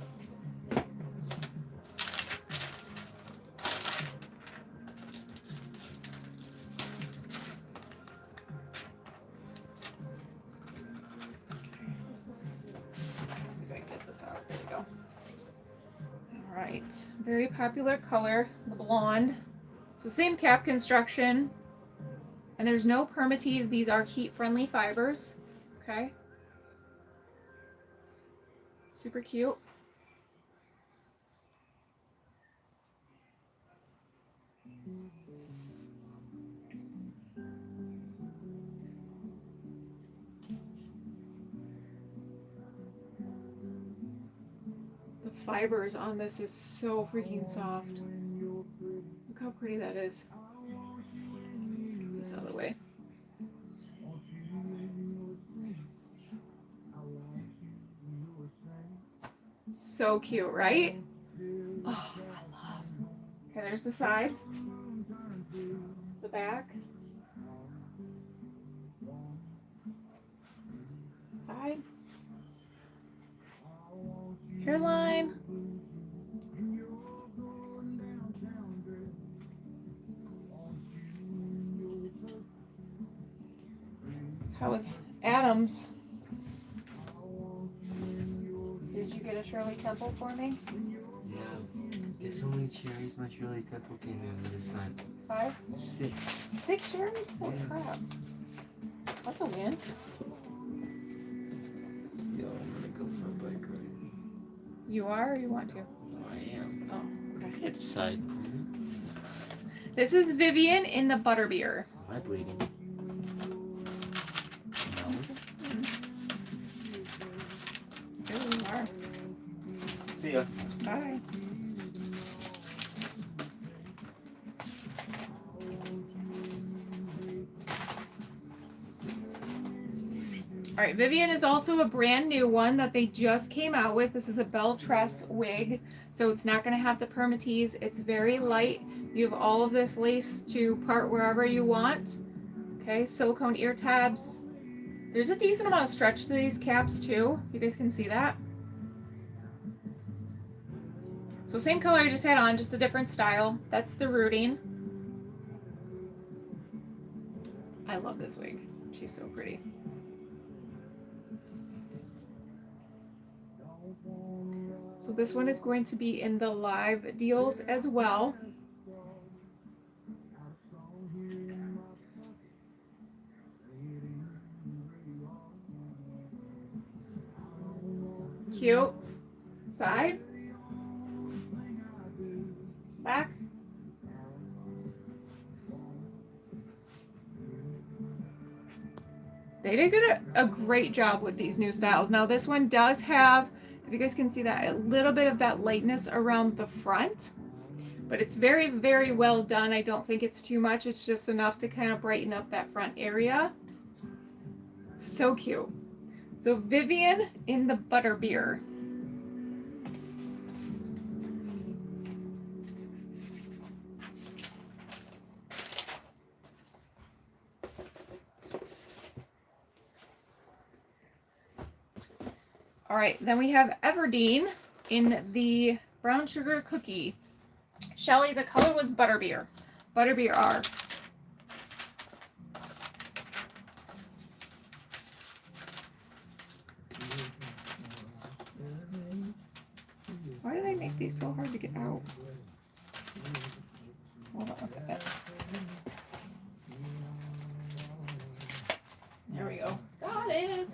Very popular color, the blonde. So same cap construction, and there's no permatease. These are heat-friendly fibers. Okay. Super cute. The fibers on this is so freaking soft. Look how pretty that is. Let's get this out of the way. So cute, right? Oh, I love. Okay, there's the side. There's the back. Side. Hairline. How was Adams? Did you get a Shirley Temple for me? Yeah. Guess how many cherries my Shirley Temple came in this time? 5? 6. 6 cherries? Holy crap. That's a win. Yo, I'm gonna go for a bike ride. You are, or you want to? No, I am. Oh, okay. Hit the side. This is Vivian in the butterbeer. Am I bleeding? No. Here we are. See ya. Bye. All right, Vivian is also a brand new one that they just came out with. This is a bell tress wig, so it's not going to have the permatease. It's very light. You have all of this lace to part wherever you want. Okay, silicone ear tabs. There's a decent amount of stretch to these caps too, if you guys can see that. So same color I just had on, just a different style. That's the rooting. I love this wig. She's so pretty. So this one is going to be in the live deals as well. Cute. Side. They did a great job with these new styles. Now this one does have, if you guys can see that, a little bit of that lightness around the front, but it's very, very well done. I don't think it's too much. It's just enough to kind of brighten up that front area. So cute. So Vivian in the Butterbeer. All right, then we have Everdeen in the Brown Sugar Cookie. Shelly, the color was Butterbeer. Butterbeer R. Why do they make these so hard to get out? Hold on a second. There we go. Got it.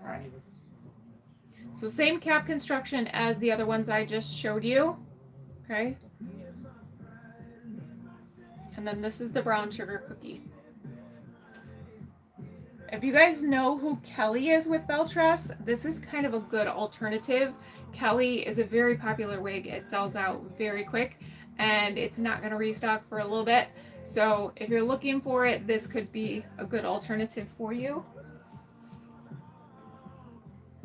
All right. So same cap construction as the other ones I just showed you. Okay. And then this is the Brown Sugar Cookie. If you guys know who Kelly is with Beltress, this is kind of a good alternative. Kelly is a very popular wig. It sells out very quick and it's not going to restock for a little bit. So if you're looking for it, this could be a good alternative for you.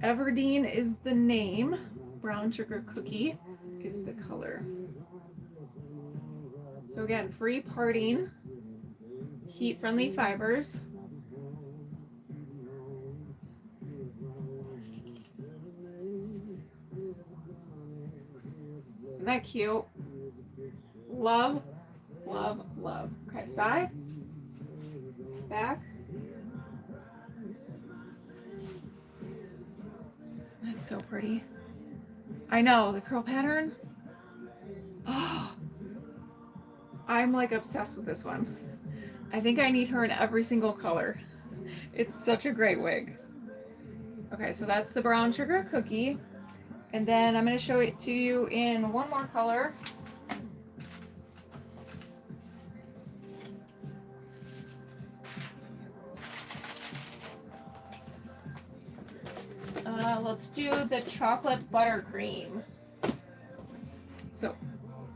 Everdeen is the name. Brown Sugar Cookie is the color. So again, free parting, heat-friendly fibers. Isn't that cute? Love, love, love. Okay, side, back. That's so pretty. I know, the curl pattern. Oh, I'm like obsessed with this one. I think I need her in every single color. It's such a great wig. Okay, so that's the Brown Sugar Cookie. And then I'm going to show it to you in one more color. Let's do the chocolate buttercream. So,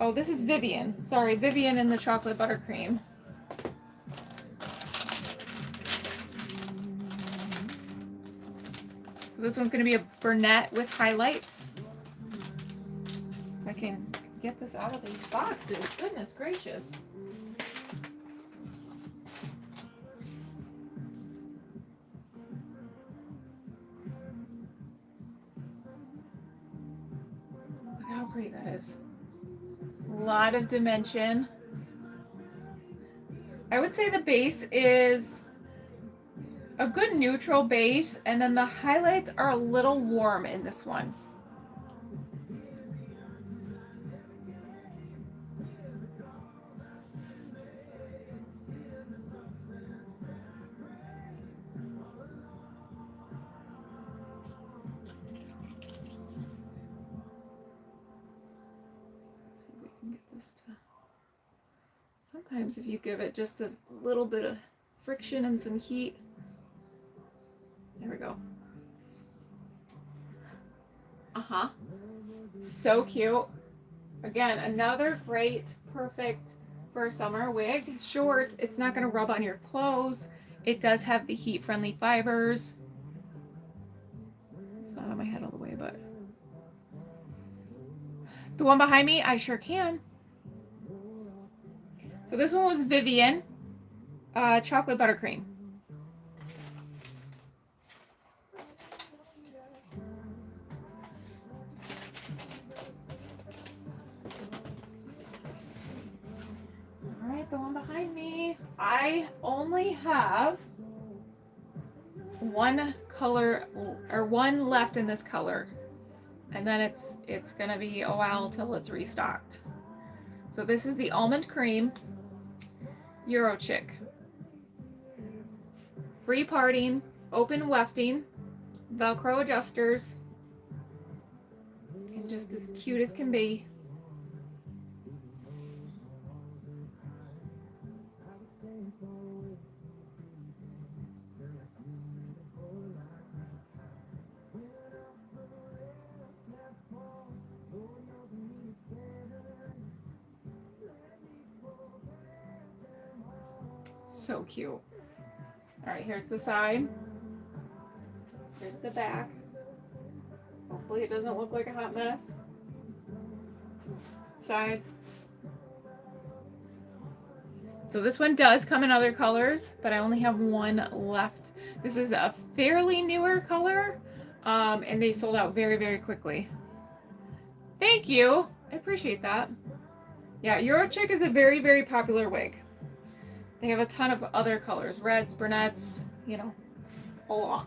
oh, this is Vivian. Sorry, Vivian in the chocolate buttercream. So this one's going to be a brunette with highlights. I can get this out of these boxes. Goodness gracious. Look how pretty that is. A lot of dimension. I would say the base is a good neutral base, and then the highlights are a little warm in this one. Sometimes if you give it just a little bit of friction and some heat. There we go. Uh-huh. So cute. Again, another great, perfect for summer wig. Short, it's not going to rub on your clothes. It does have the heat-friendly fibers. It's not on my head all the way, but the one behind me, I sure can. So this one was Vivian, chocolate buttercream. All right, the one behind me. I only have one color or one left in this color, and then it's gonna be a while till it's restocked. So this is the almond cream Euro Chick. Free parting, open wefting, Velcro adjusters, and just as cute as can be. So cute. All right, here's the side. Here's the back. Hopefully it doesn't look like a hot mess. Side. So this one does come in other colors, but I only have one left. This is a fairly newer color, and they sold out very, very quickly. Thank you. I appreciate that. Yeah, Euro Chick is a very, very popular wig. They have a ton of other colors, reds, brunettes, you know, a lot.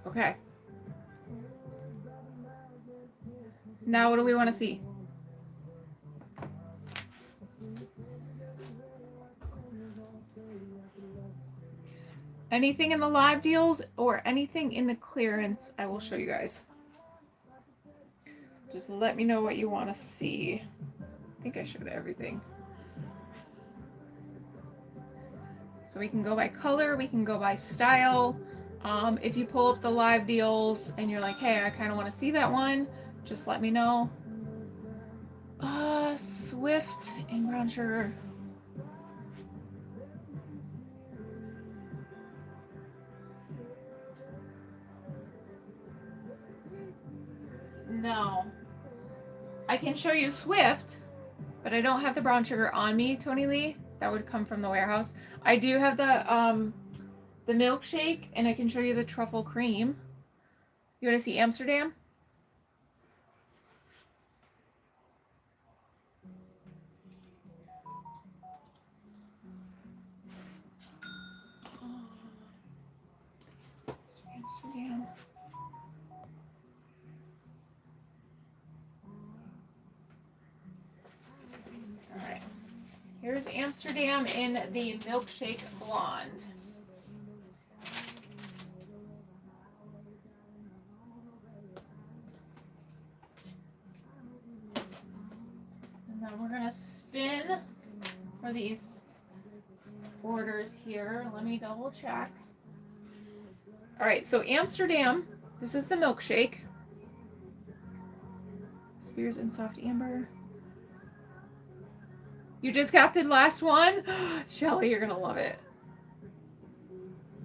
Okay. Now what do we want to see? Anything in the live deals or anything in the clearance, I will show you guys. Just let me know what you want to see. I think I showed everything. So we can go by color, we can go by style. If you pull up the live deals and you're like, hey, I kind of want to see that one, just let me know. Swift and brown sugar. No. I can show you Swift, but I don't have the brown sugar on me, Tony Lee. That would come from the warehouse. I do have the milkshake, and I can show you the truffle cream. You want to see Amsterdam? Amsterdam. All right. Here's Amsterdam in the milkshake blonde. And then we're gonna spin for these orders here. Let me double check. All right, so Amsterdam, this is the milkshake. Spears and soft amber. You just got the last one? Shelly, you're gonna love it.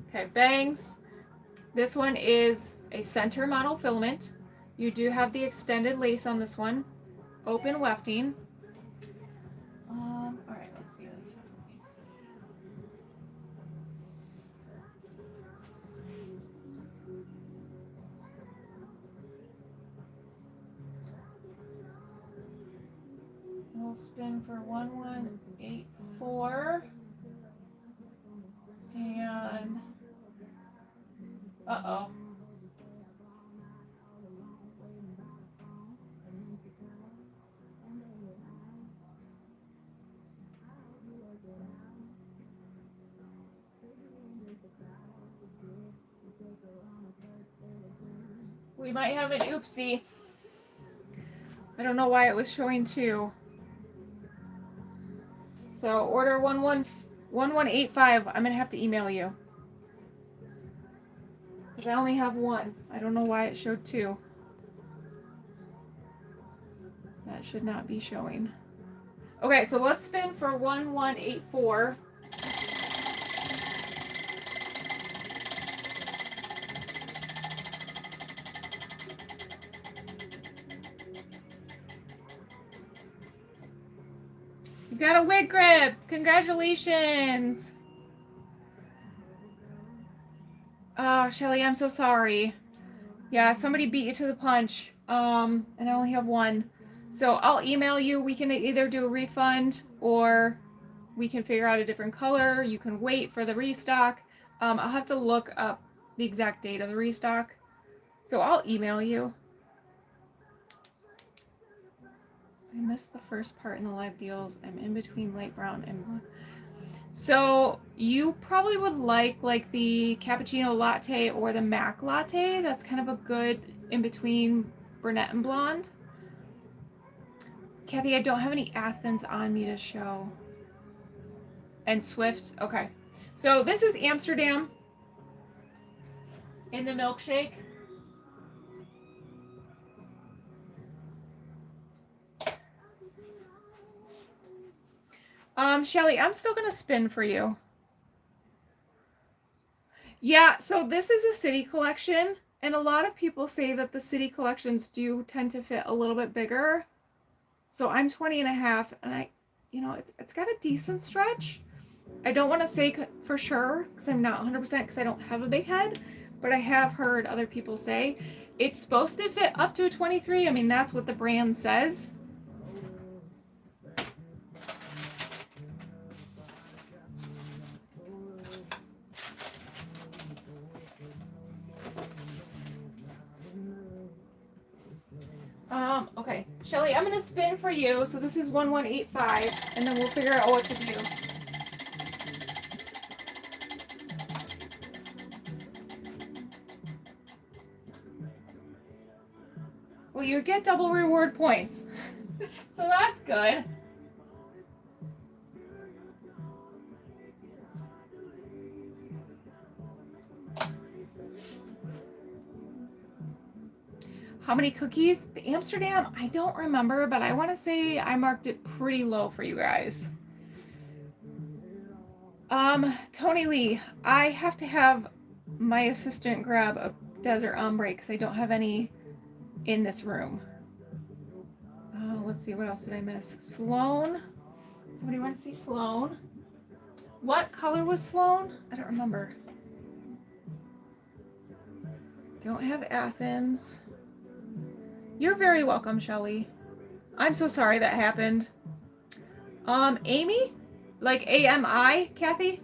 Okay, bangs. This one is a center monofilament. You do have the extended lace on this one. Open wefting. All right, let's see this. We'll spin for 1184. And uh-oh. We might have an oopsie. I don't know why it was showing 2. So order 1185. I'm gonna have to email you. Because I only have 1. I don't know why it showed 2. That should not be showing. Okay, so let's spin for 1184. You got a wig grip! Congratulations! Oh, Shelly, I'm so sorry. Yeah, somebody beat you to the punch. And I only have 1. So I'll email you. We can either do a refund or we can figure out a different color. You can wait for the restock. I'll have to look up the exact date of the restock. So I'll email you. I missed the first part in the live deals. I'm in between light brown and blue. So you probably would like the cappuccino latte or the mac latte. That's kind of a good in between brunette and blonde. Kathy, I don't have any Athens on me to show. And Swift, okay. So this is Amsterdam in the milkshake. Shelly, I'm still gonna spin for you. Yeah, so this is a city collection, and a lot of people say that the city collections do tend to fit a little bit bigger. So I'm 20 and a half, and it's got a decent stretch. I don't want to say for sure because I'm not 100% because I don't have a big head, but I have heard other people say it's supposed to fit up to a 23. I mean, that's what the brand says. Okay, Shelly, I'm gonna spin for you. So this is 1185, and then we'll figure out what to do. Well, you get double reward points, so that's good. How many cookies? The Amsterdam, I don't remember, but I want to say I marked it pretty low for you guys. Tony Lee, I have to have my assistant grab a Desert Ombre because I don't have any in this room. Let's see, what else did I miss? Sloan. Somebody want to see Sloan? What color was Sloan? I don't remember. Don't have Athens. You're very welcome, Shelly. I'm so sorry that happened. Amy? Like AMI, Kathy?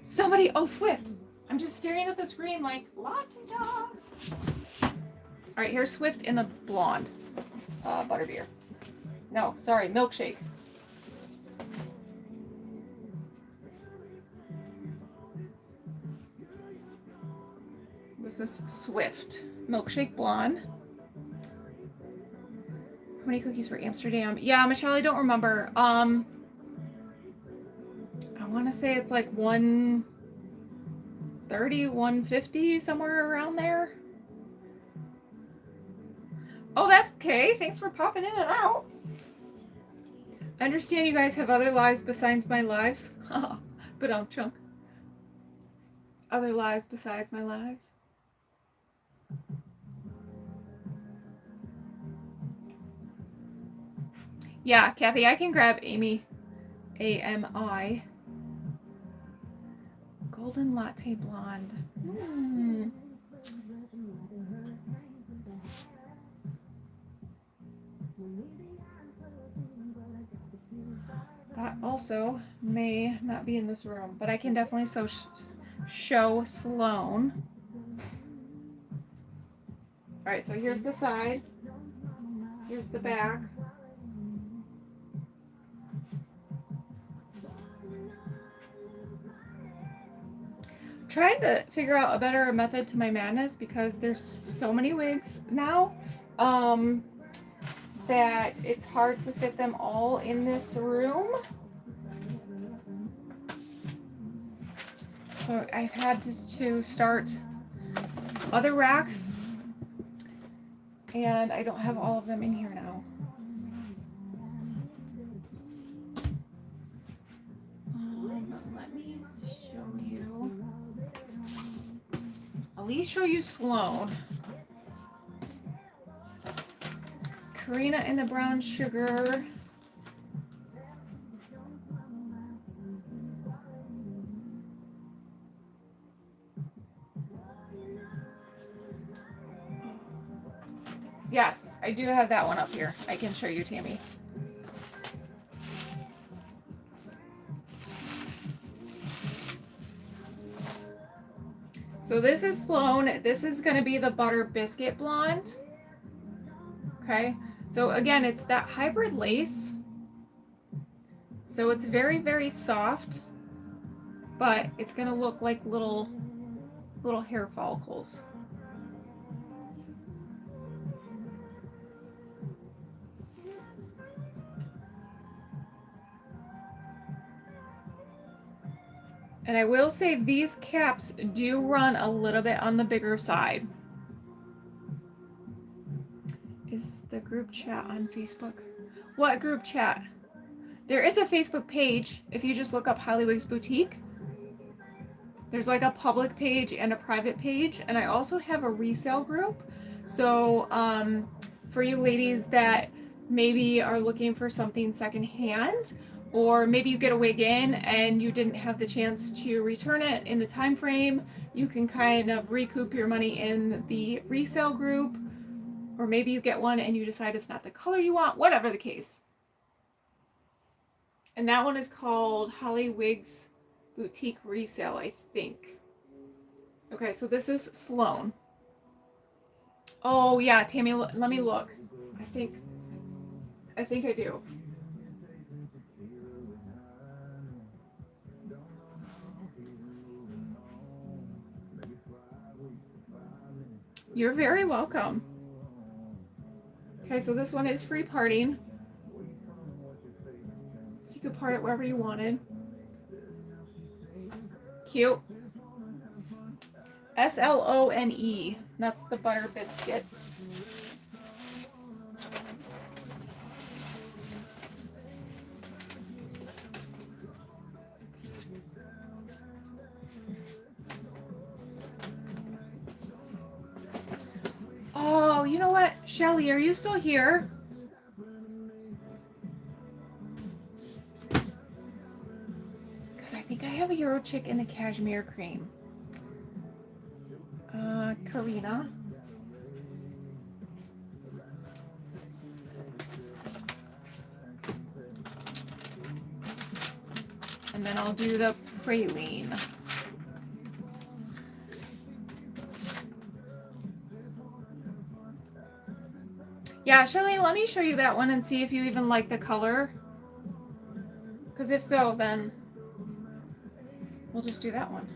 Somebody, oh, Swift. I'm just staring at the screen like, la-ti-da. All right, here's Swift in the blonde butterbeer. No, sorry, milkshake. This is Swift. Milkshake blonde. How many cookies for Amsterdam? Yeah, Michelle, I don't remember. I want to say it's like 130, 150, somewhere around there. Oh, that's okay. Thanks for popping in and out. I understand you guys have other lives besides my lives. But I'm chunk. Other lives besides my lives. Yeah, Kathy, I can grab Amy. AMI. Golden latte blonde. That also may not be in this room, but I can definitely show Sloan. All right, so here's the side. Here's the back. Trying to figure out a better method to my madness because there's so many wigs now that it's hard to fit them all in this room. So I've had to start other racks, and I don't have all of them in here now. Let me show you. At least show you Sloan. Karina in the brown sugar. Yes, I do have that one up here. I can show you, Tammy. So this is Sloan. This is going to be the butter biscuit blonde. Okay. So again, it's that hybrid lace. So it's very, very soft, but it's going to look like little hair follicles. And I will say these caps do run a little bit on the bigger side. Is the group chat on Facebook? What group chat? There is a Facebook page. If you just look up Holly Wigs Boutique, there's like a public page and a private page. And I also have a resale group. So for you ladies that maybe are looking for something secondhand, or maybe you get a wig in and you didn't have the chance to return it in the time frame, you can kind of recoup your money in the resale group. Or maybe you get one and you decide it's not the color you want, whatever the case. And that one is called Holly Wigs Boutique Resale, I think. Okay, so this is Sloan. Oh yeah, Tammy, let me look. I think I do. You're very welcome. Okay, so this one is free parting. So you could part it wherever you wanted. Cute. Slone. That's the butter biscuit. Oh, you know what? Shelly, are you still here? Because I think I have a Euro chick in the cashmere cream. Karina. And then I'll do the praline. Yeah, Shelly, let me show you that one and see if you even like the color. Because if so, then we'll just do that one.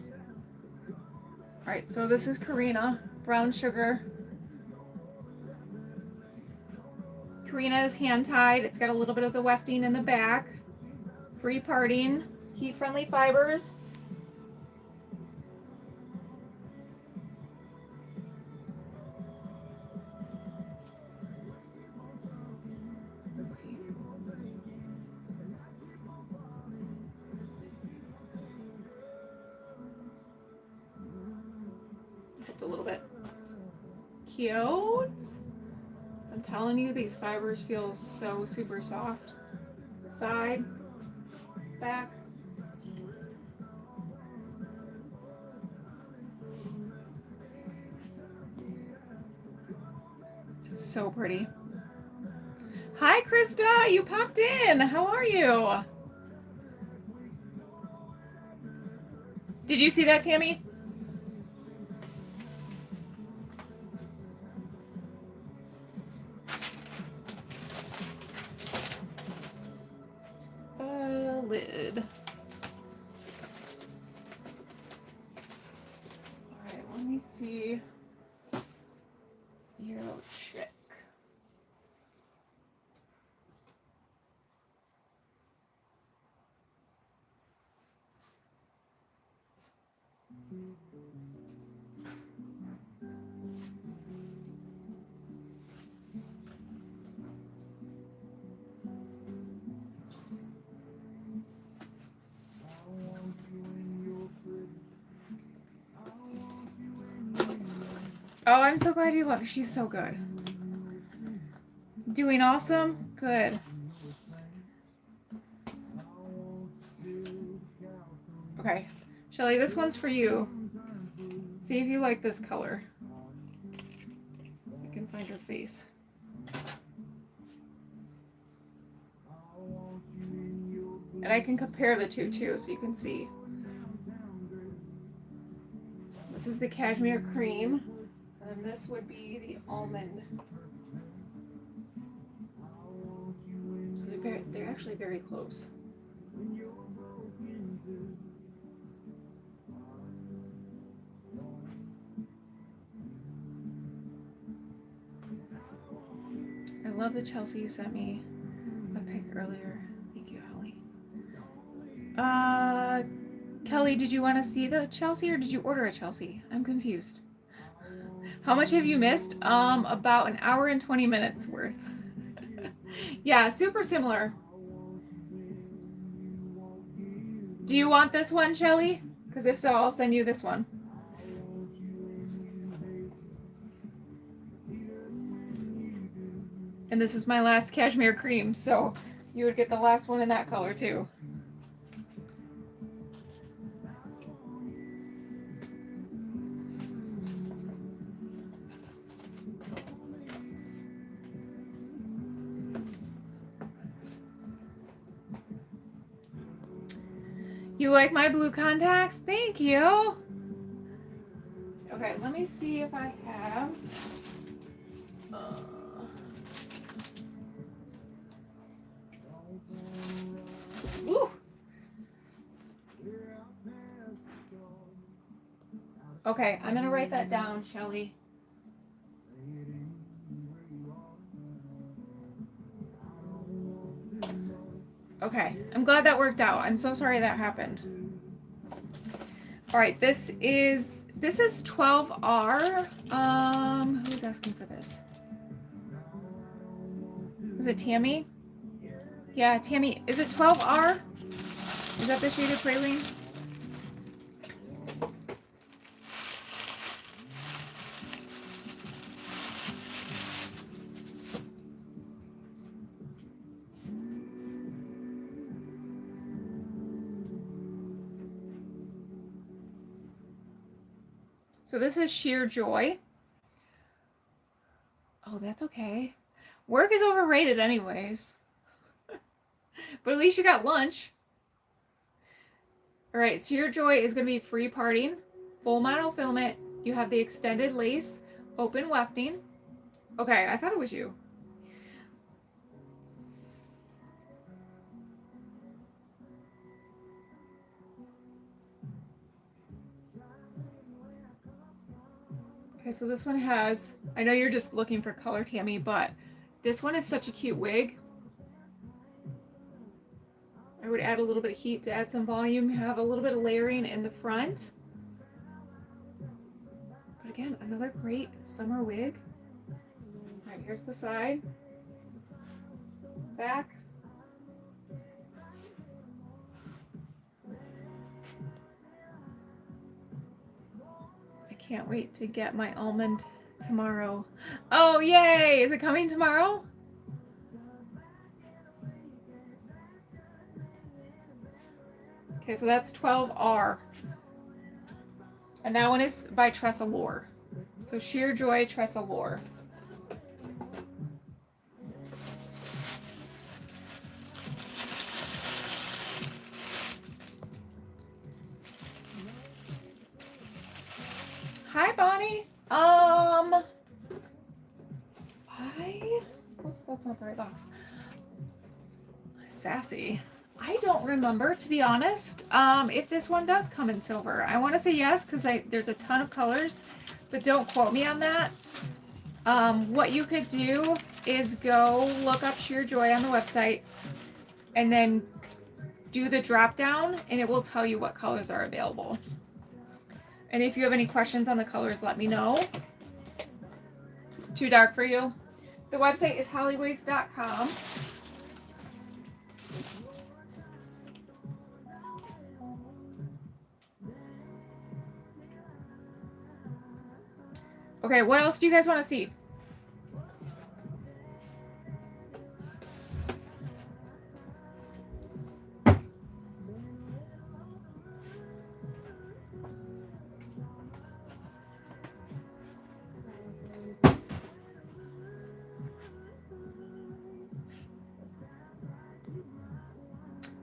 All right, so this is Karina, brown sugar. Karina is hand tied. It's got a little bit of the wefting in the back. Free parting, heat-friendly fibers. Let's see. Just a little bit. Cute. I'm telling you, these fibers feel so super soft. Side, back. It's so pretty. Hi, Krista. You popped in. How are you? Did you see that, Tammy? Lid. All right, let me see. Euro chick. Oh, I'm so glad you love her. She's so good. Doing awesome? Good. Okay. Shelly, this one's for you. See if you like this color. I can find her face. And I can compare the two too, so you can see. This is the cashmere cream, and this would be the almond. So they're actually very close. I love the Chelsea you sent me a pic earlier. Thank you, Holly. Kelly, did you want to see the Chelsea or did you order a Chelsea? I'm confused. How much have you missed? About an hour and 20 minutes worth. Yeah, super similar. Do you want this one, Shelly? Because if so, I'll send you this one. And this is my last cashmere cream, so you would get the last one in that color too. You like my blue contacts? Thank you. Okay, let me see if I have. Ooh. Okay, I'm gonna write that down, Shelly. Okay, I'm glad that worked out. I'm so sorry that happened. All right, this is 12R. Who's asking for this? Was it Tammy? Yeah, Tammy. Is it 12R? Is that the shade of praline? So this is Sheer Joy. Oh, that's okay. Work is overrated anyways. But at least you got lunch. All right, Sheer Joy is going to be free parting, full monofilament. You have the extended lace, open wefting. Okay, I thought it was you. Okay, so this one has, I know you're just looking for color, Tammy, but this one is such a cute wig. I would add a little bit of heat to add some volume, have a little bit of layering in the front. But again, another great summer wig. All right, here's the side, back. I can't wait to get my almond tomorrow. Oh, yay! Is it coming tomorrow? Okay, so that's 12R. And that one is by Tressa Lore. So Sheer Joy, Tressa Lore. Hi, Bonnie. Oops, that's not the right box. Sassy. I don't remember, to be honest, if this one does come in silver. I want to say yes, because there's a ton of colors, but don't quote me on that. What you could do is go look up Sheer Joy on the website, and then do the drop down, and it will tell you what colors are available. And if you have any questions on the colors, let me know. Too dark for you? The website is hollywigs.com. Okay, what else do you guys want to see?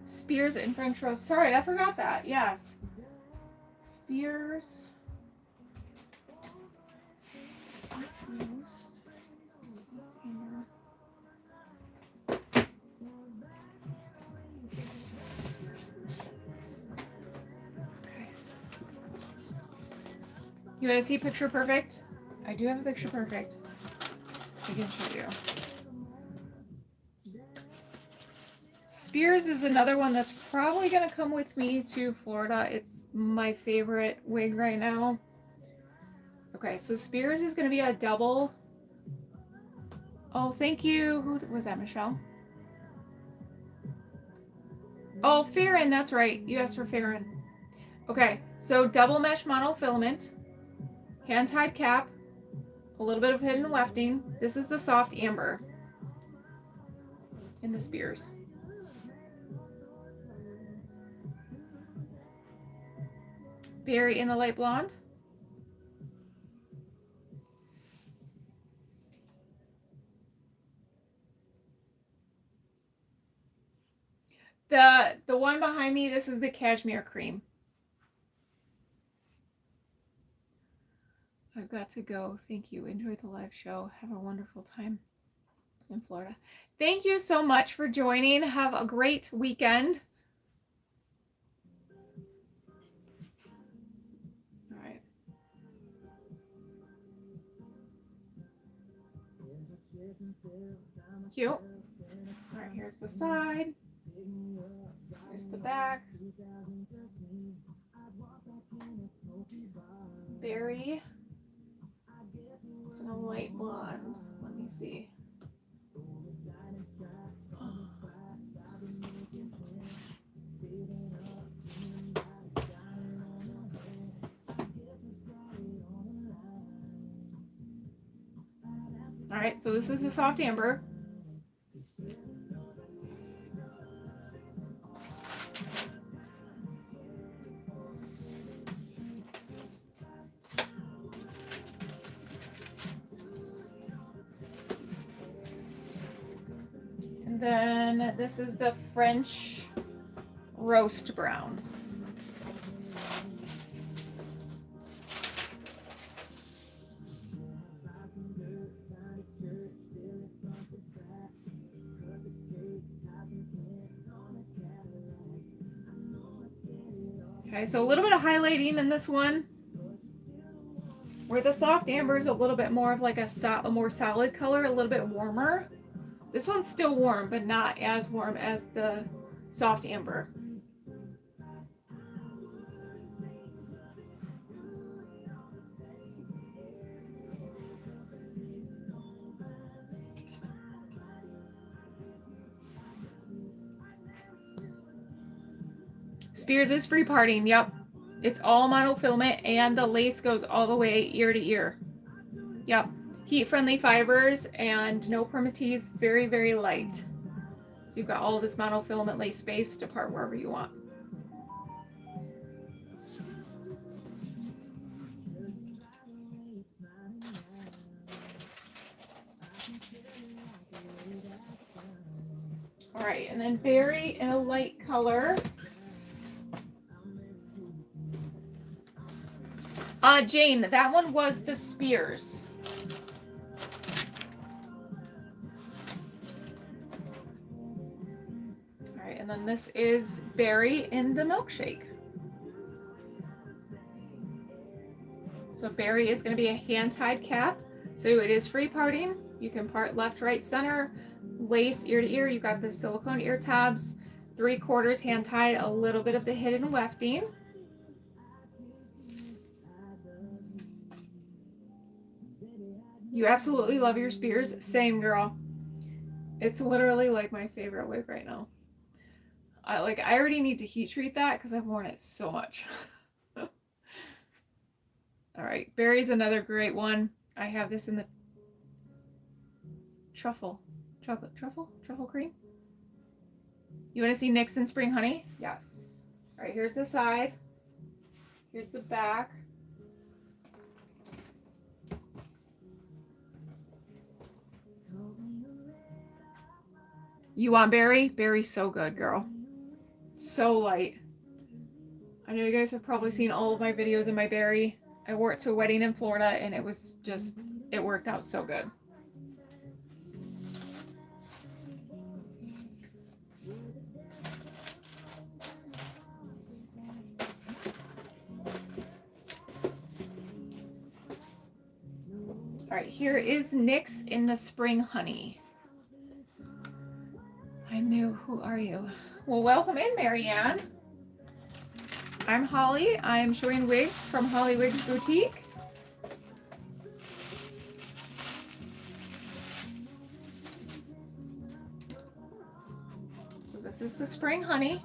Spears and French roast. Sorry, I forgot that. Yes. Spears. You want to see picture perfect? I do have a picture perfect. I can show you. Spears is another one that's probably going to come with me to Florida. It's my favorite wig right now. Okay, so Spears is going to be a double. Oh, thank you. Who was that, Michelle? Oh, Farron, that's right. You asked for Farron. Okay, so double mesh monofilament, hand-tied cap, a little bit of hidden wefting. This is the soft amber in the Spears. Berry in the light blonde. The one behind me, this is the cashmere cream. I've got to go. Thank you. Enjoy the live show. Have a wonderful time in Florida. Thank you so much for joining. Have a great weekend. All right. Cute. All right, here's the side. Here's the back. Berry and a light blonde. Let me see. All right, so this is the soft amber. And then this is the French roast brown. Okay, so a little bit of highlighting in this one. Where the soft amber is a little bit more of like a more solid color, a little bit warmer. This one's still warm, but not as warm as the soft amber. Spears is free parting, yep. It's all monofilament and the lace goes all the way ear to ear. Yep. Heat-friendly fibers and no permatease, very, very light. So you've got all this monofilament lace space to part wherever you want. All right, and then berry in a light color. Jane, that one was the Spears. All right, and then this is berry in the milkshake. So berry is going to be a hand-tied cap. So it is free parting. You can part left, right, center, lace ear to ear. You got the silicone ear tabs, 3/4 hand-tied, a little bit of the hidden wefting. You absolutely love your Spears. Same, girl. It's literally like my favorite wig right now. I already need to heat treat that because I've worn it so much. All right, berry's another great one. I have this in the truffle cream. You want to see Nixon Spring Honey? Yes. All right, here's the side. Here's the back. You want berry? Berry's so good, girl. So light. I know you guys have probably seen all of my videos in my berry. I wore it to a wedding in Florida and it was just, it worked out so good. All right, here is NYX in the Spring Honey. I knew. Who are you? Well, welcome in, Marianne. I'm Holly. I'm showing wigs from Holly Wigs Boutique. So this is the Spring Honey.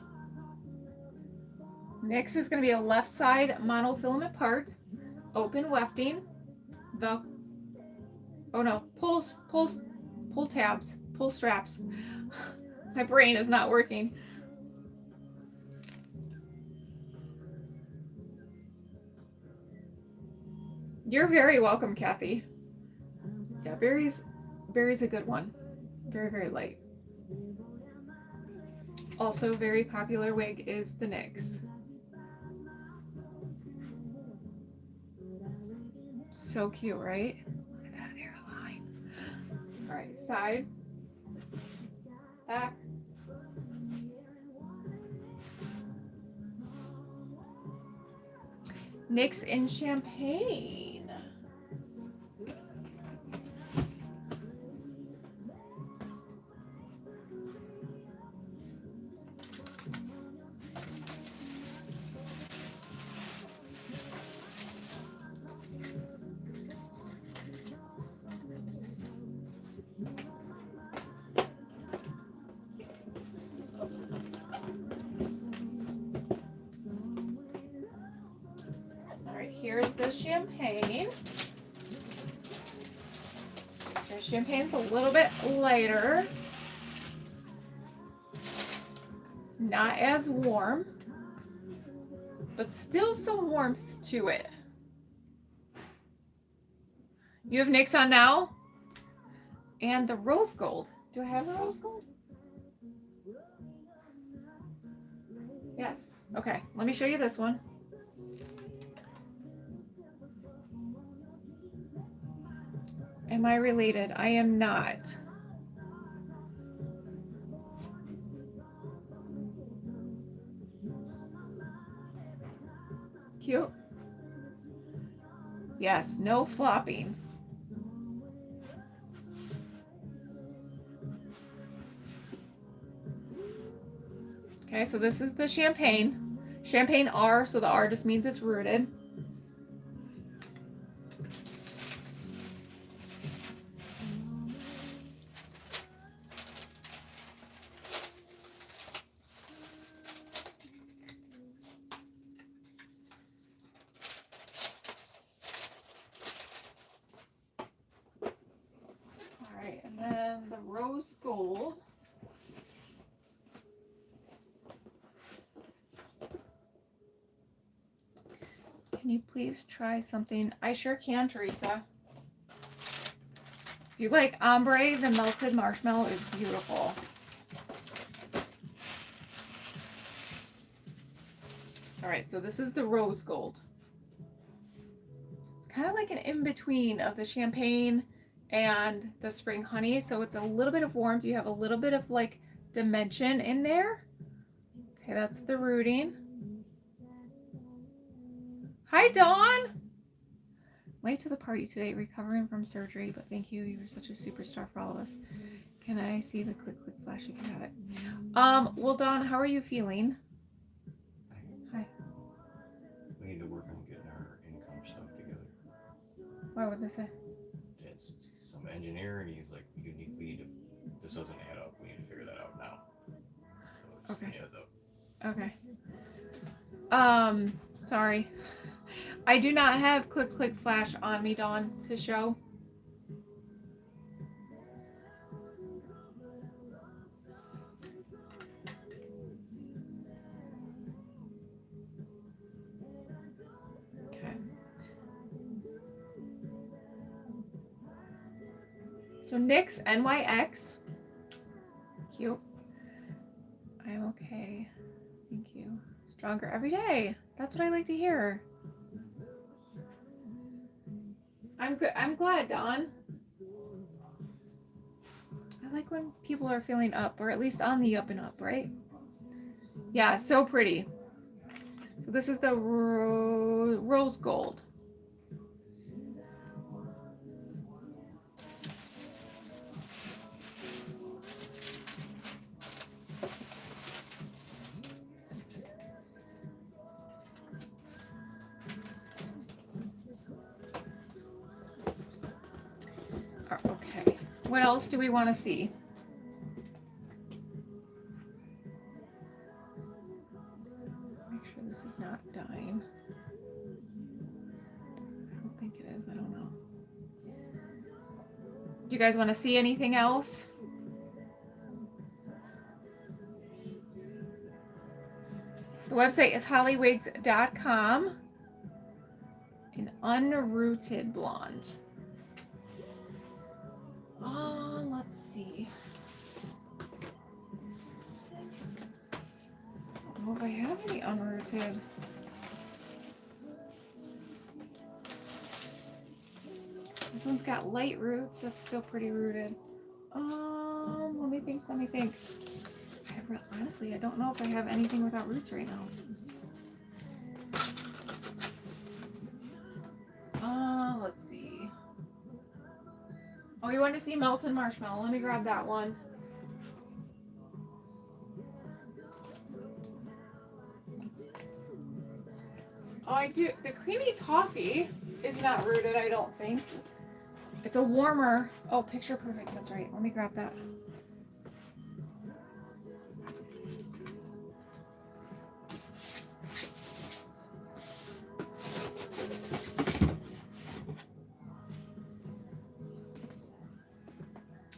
Next is going to be a left side monofilament part, open wefting. The pull tabs, pull straps. My brain is not working. You're very welcome, Kathy. Yeah, berry's a good one. Very, very light. Also very popular wig is the NYX. So cute, right? Look at that hairline. All right, side, back. NYX in Champagne. Here's the champagne. The champagne's a little bit lighter. Not as warm, but still some warmth to it. You have NYX on now? And the rose gold. Do I have the rose gold? Yes. Okay, let me show you this one. Am I related? I am not. Cute. Yes, no flopping. Okay, so this is the champagne. Champagne R, so the R just means it's rooted. And then the rose gold. Can you please try something? I sure can, Teresa. If you like ombre, the melted marshmallow is beautiful. All right, so this is the rose gold. It's kind of like an in-between of the champagne and the spring honey, so it's a little bit of warmth. You have a little bit of like dimension in there. Okay, that's the rooting. Hi, Dawn. Late to the party today, recovering from surgery, but thank you. You were such a superstar for all of us. Can I see the click flash if you have it? Well, Dawn, how are you feeling? Hi. We need to work on getting our income stuff together. What would they say? It's some engineer, and he's like, we need to, this doesn't add up. We need to figure that out now. So Okay. Adds up. Okay. Sorry. I do not have click flash on me, Dawn, to show. Okay. So NYX NYX. Cute. I am okay. Thank you. Stronger every day. That's what I like to hear. I'm good. I'm glad, Dawn. I like when people are feeling up, or at least on the up and up, right? Yeah, so pretty. So this is the rose gold. Okay. What else do we want to see? Make sure this is not dying. I don't think it is. I don't know. Do you guys want to see anything else? The website is hollywigs.com. An unrooted blonde. Let's see. I don't know if I have any unrooted. This one's got light roots. That's still pretty rooted. Let me think. Honestly, I don't know if I have anything without roots right now. Let's see. Oh, you want to see melted marshmallow? Let me grab that one. Oh, I do. The creamy toffee is not rooted, I don't think. It's a warmer. Oh, picture perfect. That's right. Let me grab that.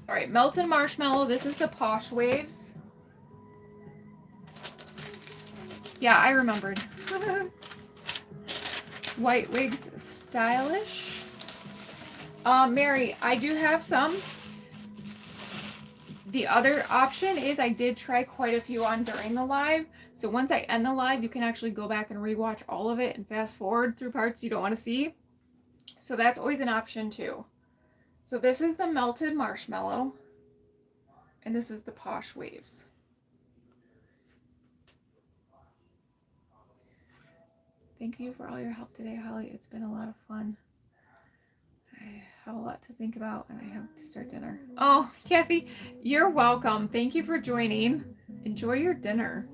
All right, melted marshmallow. This is the Posh Waves. Yeah, I remembered. White wigs, stylish. Mary, I do have some. The other option is I did try quite a few on during the live. So once I end the live, you can actually go back and rewatch all of it and fast forward through parts you don't want to see. So that's always an option too. So this is the melted marshmallow. And this is the Posh Waves. Thank you for all your help today, Holly. It's been a lot of fun. I have a lot to think about and I have to start dinner. Oh, Kathy, you're welcome. Thank you for joining. Enjoy your dinner.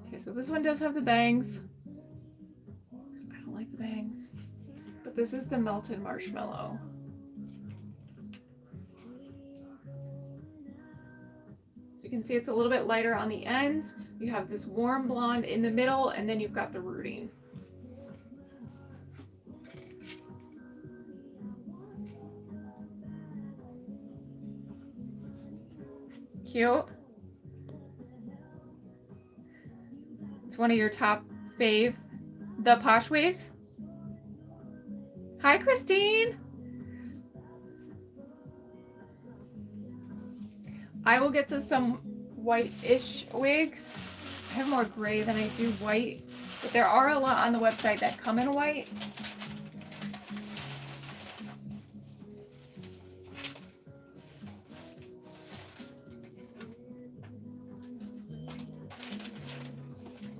Okay, so this one does have the bangs. I don't like the bangs. But this is the melted marshmallow. So you can see it's a little bit lighter on the ends. You have this warm blonde in the middle, and then you've got the rooting. Cute. It's one of your top fave, the Posh Waves. Hi, Christine. I will get to some white-ish wigs. I have more gray than I do white, but there are a lot on the website that come in white.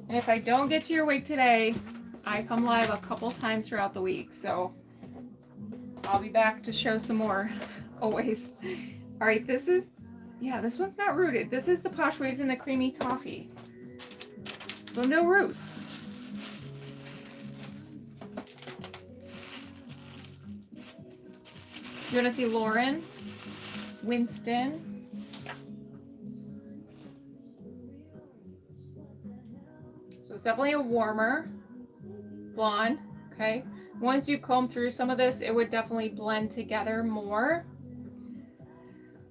And if I don't get to your wig today, I come live a couple times throughout the week, so I'll be back to show some more always. All right, this is, yeah, this one's not rooted. This is the Posh Waves in the creamy toffee. So no roots. You want to see Lauren, Winston, so it's definitely a warmer blonde. Okay, once you comb through some of this, it would definitely blend together more.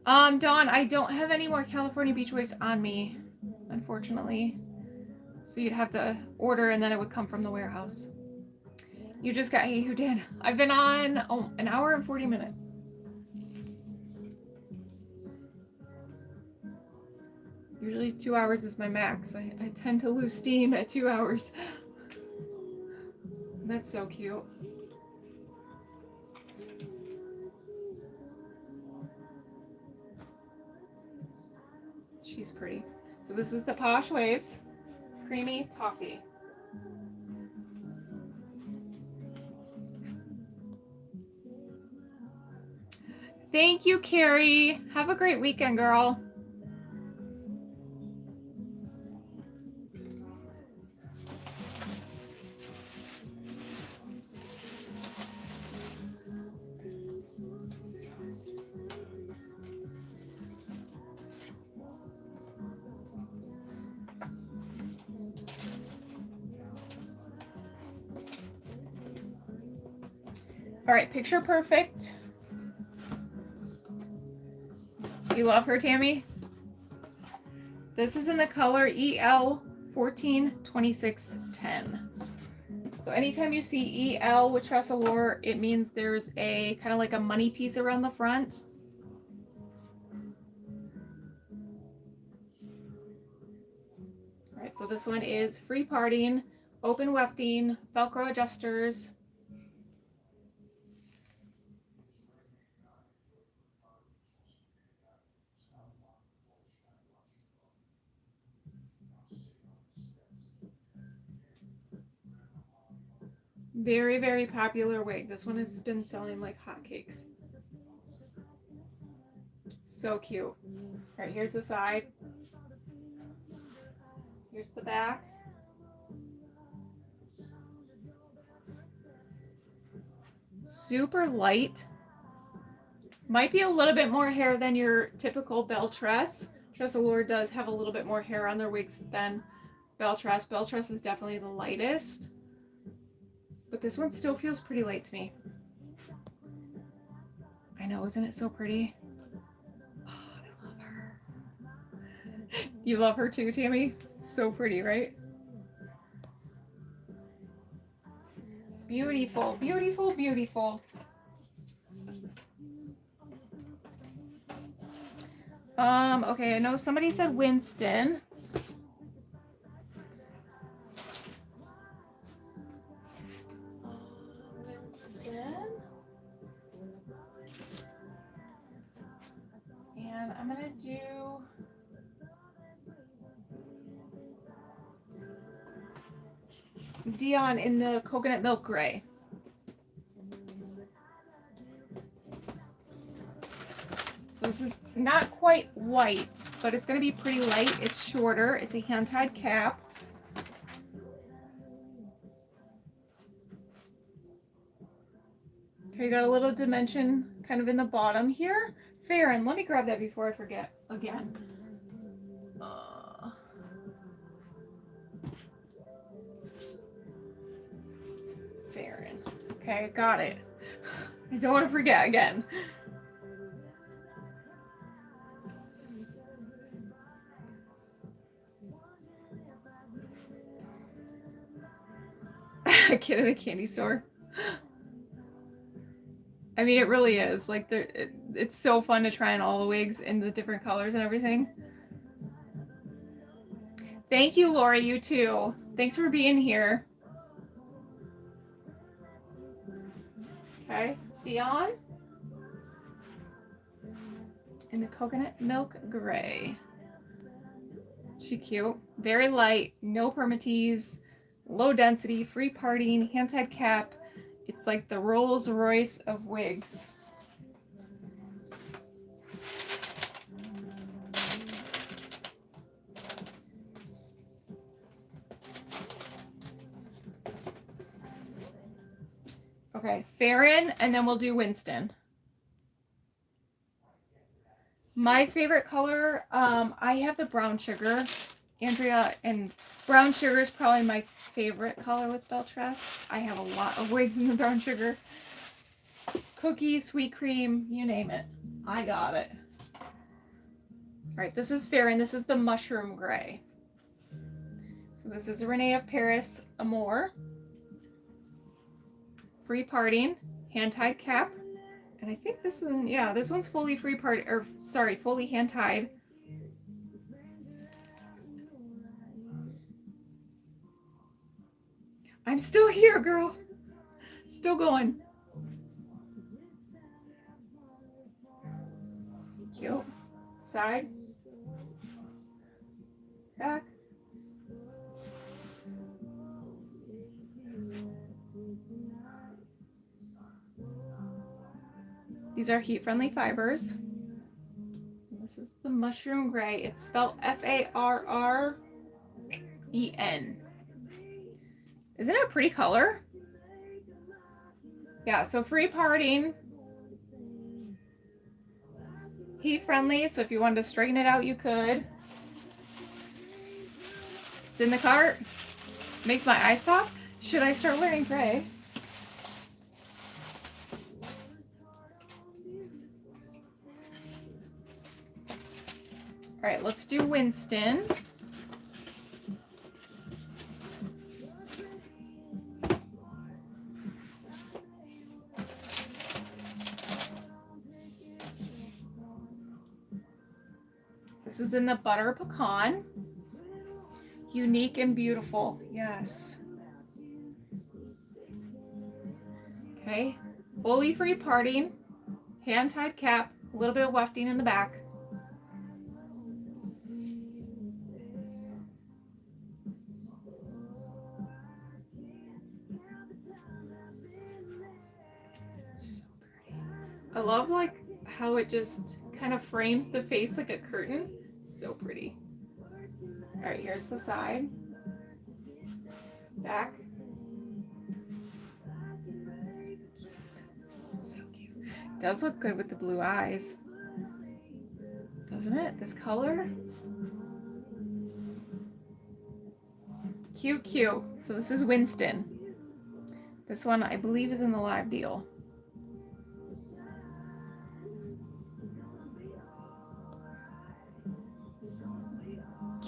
Dawn, I don't have any more California Beach wigs on me, unfortunately. So you'd have to order and then it would come from the warehouse. You just got, hey, who did? I've been on an hour and 40 minutes. Usually 2 hours is my max. I tend to lose steam at 2 hours. That's so cute. She's pretty. So this is the Posh Waves Creamy Toffee. Thank you, Carrie. Have a great weekend, girl. All right, picture perfect. You love her, Tammy? This is in the color EL 142610. So anytime you see EL with Tress Allure, it means there's a kind of like a money piece around the front. All right, so this one is free parting, open wefting, Velcro adjusters. Very, very popular wig. This one has been selling like hotcakes. So cute. All right, here's the side. Here's the back. Super light. Might be a little bit more hair than your typical Belle Tress. Tress Allure does have a little bit more hair on their wigs than Belle Tress. Belle Tress is definitely the lightest. But this one still feels pretty light to me. I know, isn't it so pretty? Oh, I love her. You love her too, Tammy? It's so pretty, right? Beautiful, beautiful, beautiful. Okay, I know somebody said Winston. Winston. And I'm gonna do Dion in the coconut milk gray. This is not quite white, but it's going to be pretty light. It's shorter. It's a hand-tied cap. Okay, you got a little dimension kind of in the bottom here. Farron, let me grab that before I forget again. Farron. Okay, got it. I don't want to forget again. A kid at a candy store. I mean, it really is. Like, it's so fun to try on all the wigs in the different colors and everything. Thank you, Lori. You too. Thanks for being here. Okay, Dion. In the coconut milk gray. She cute. Very light. No permatease. Low density. Free parting. Hand-tied cap. It's like the Rolls Royce of wigs. Okay, Farron, and then we'll do Winston. My favorite color, I have the brown sugar. Andrea, and brown sugar is probably my favorite color with Belle Tress. I have a lot of wigs in the brown sugar. Cookie, sweet cream, you name it. I got it. All right, this is Farron. This is the mushroom gray. So this is Renee of Paris Amour. Free parting, hand-tied cap. And I think this one, yeah, this one's fully free part, or sorry, fully hand-tied. I'm still here, girl. Still going. Cute. Side. Back. These are heat-friendly fibers. This is the mushroom gray. It's spelled Farren. Isn't it a pretty color? Yeah, so free parting. Heat-friendly, so if you wanted to straighten it out, you could. It's in the cart. Makes my eyes pop. Should I start wearing gray? All right, let's do Winston. This is in the butter pecan. Unique and beautiful, yes. Okay, fully free parting, hand-tied cap, a little bit of wefting in the back. So pretty. I love like how it just kind of frames the face like a curtain. So pretty. All right, here's the side, back. So cute. Does look good with the blue eyes, doesn't it? This color. Cute, cute. So this is Winston. This one I believe is in the live deal.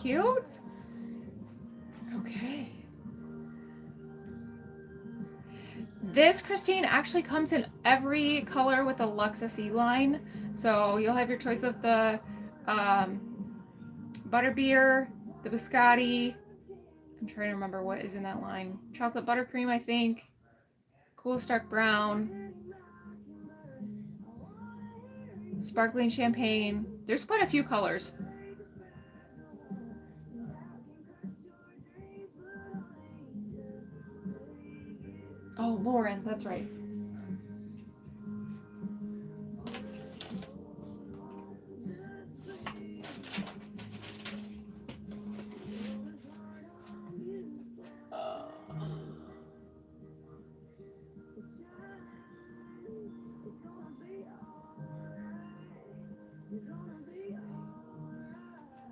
Cute. Okay. This, Christine, actually comes in every color with the Luxus E line. So you'll have your choice of the Butterbeer, the Biscotti. I'm trying to remember what is in that line. Chocolate buttercream, I think. Coolest dark brown. Sparkling champagne. There's quite a few colors. Oh, Lauren, that's right.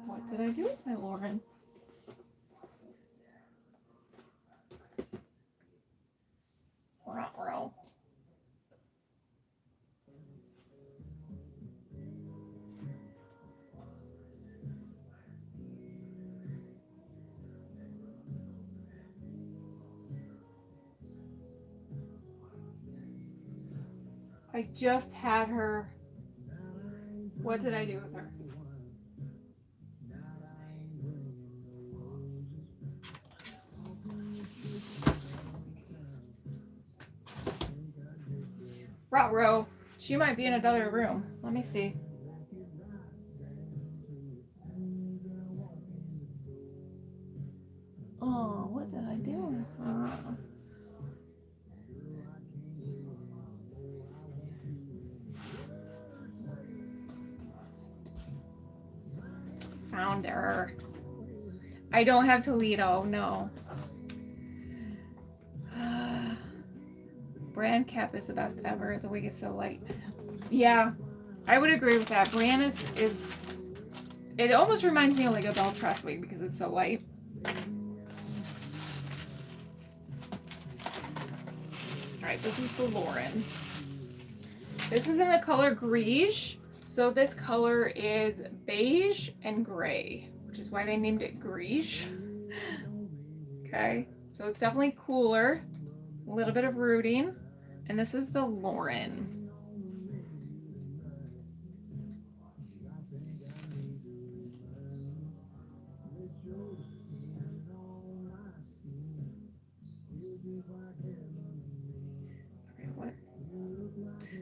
What did I do with my Lauren? Ruh-roh. I just had her. What did I do with her? Ruh-roh. She might be in another room. Let me see. Oh, what did I do with her? Found her. I don't have Toledo, no. Brand cap is the best ever. The wig is so light. Yeah, I would agree with that. Brand is it almost reminds me of like a bell truss wig because it's so light. Alright, this is the Lauren. This is in the color Greige. So this color is beige and gray, which is why they named it Greige. Okay, so it's definitely cooler. A little bit of rooting. And this is the Lauren. Okay, what?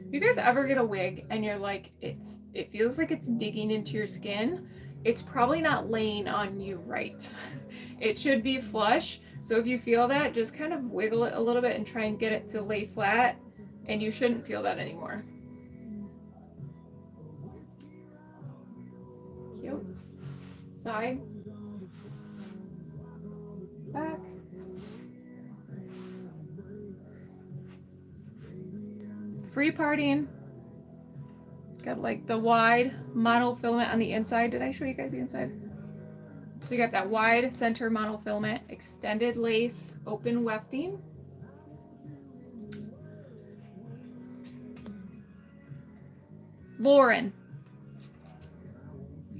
If you guys ever get a wig and you're like, it feels like it's digging into your skin, it's probably not laying on you right. It should be flush. So if you feel that, just kind of wiggle it a little bit and try and get it to lay flat, and you shouldn't feel that anymore. Cute. Side. Back. Free parting. Got like the wide monofilament on the inside. Did I show you guys the inside? So you got that wide center monofilament, extended lace, open wefting. Lauren.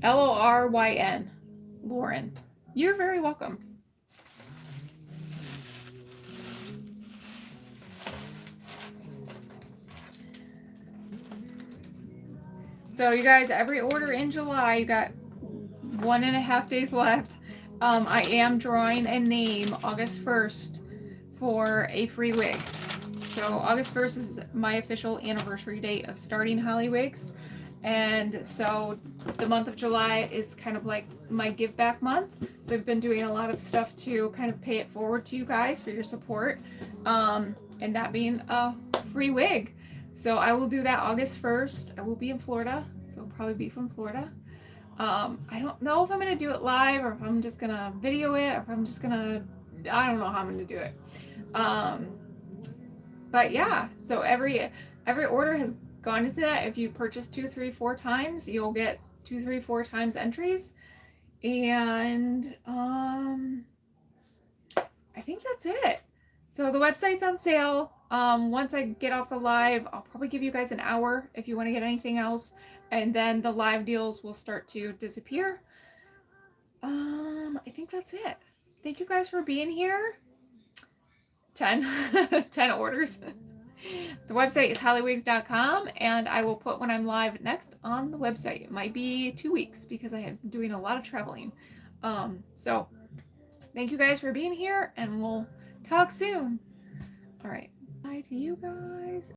Loryn. Lauren. You're very welcome. So you guys, every order in July, you got 1.5 days left. I am drawing a name August 1st for a free wig. So August 1st is my official anniversary date of starting Holly Wigs. And so the month of July is kind of like my give back month. So I've been doing a lot of stuff to kind of pay it forward to you guys for your support. And that being a free wig. So I will do that August 1st. I will be in Florida. So I'll probably be from Florida. I don't know if I'm going to do it live or if I'm just going to video it or if I'm just going to, I don't know how I'm going to do it. But yeah, so every order has gone into that. If you purchase 2, 3, 4 times, you'll get 2, 3, 4 times entries. And I think that's it. So the website's on sale. Once I get off the live, I'll probably give you guys an hour if you want to get anything else. And then the live deals will start to disappear. I think that's it. Thank you guys for being here. 10 orders. The website is hollywigs.com, and I will put when I'm live next on the website. It might be 2 weeks because I am doing a lot of traveling. So thank you guys for being here, and we'll talk soon. All right, bye to you guys.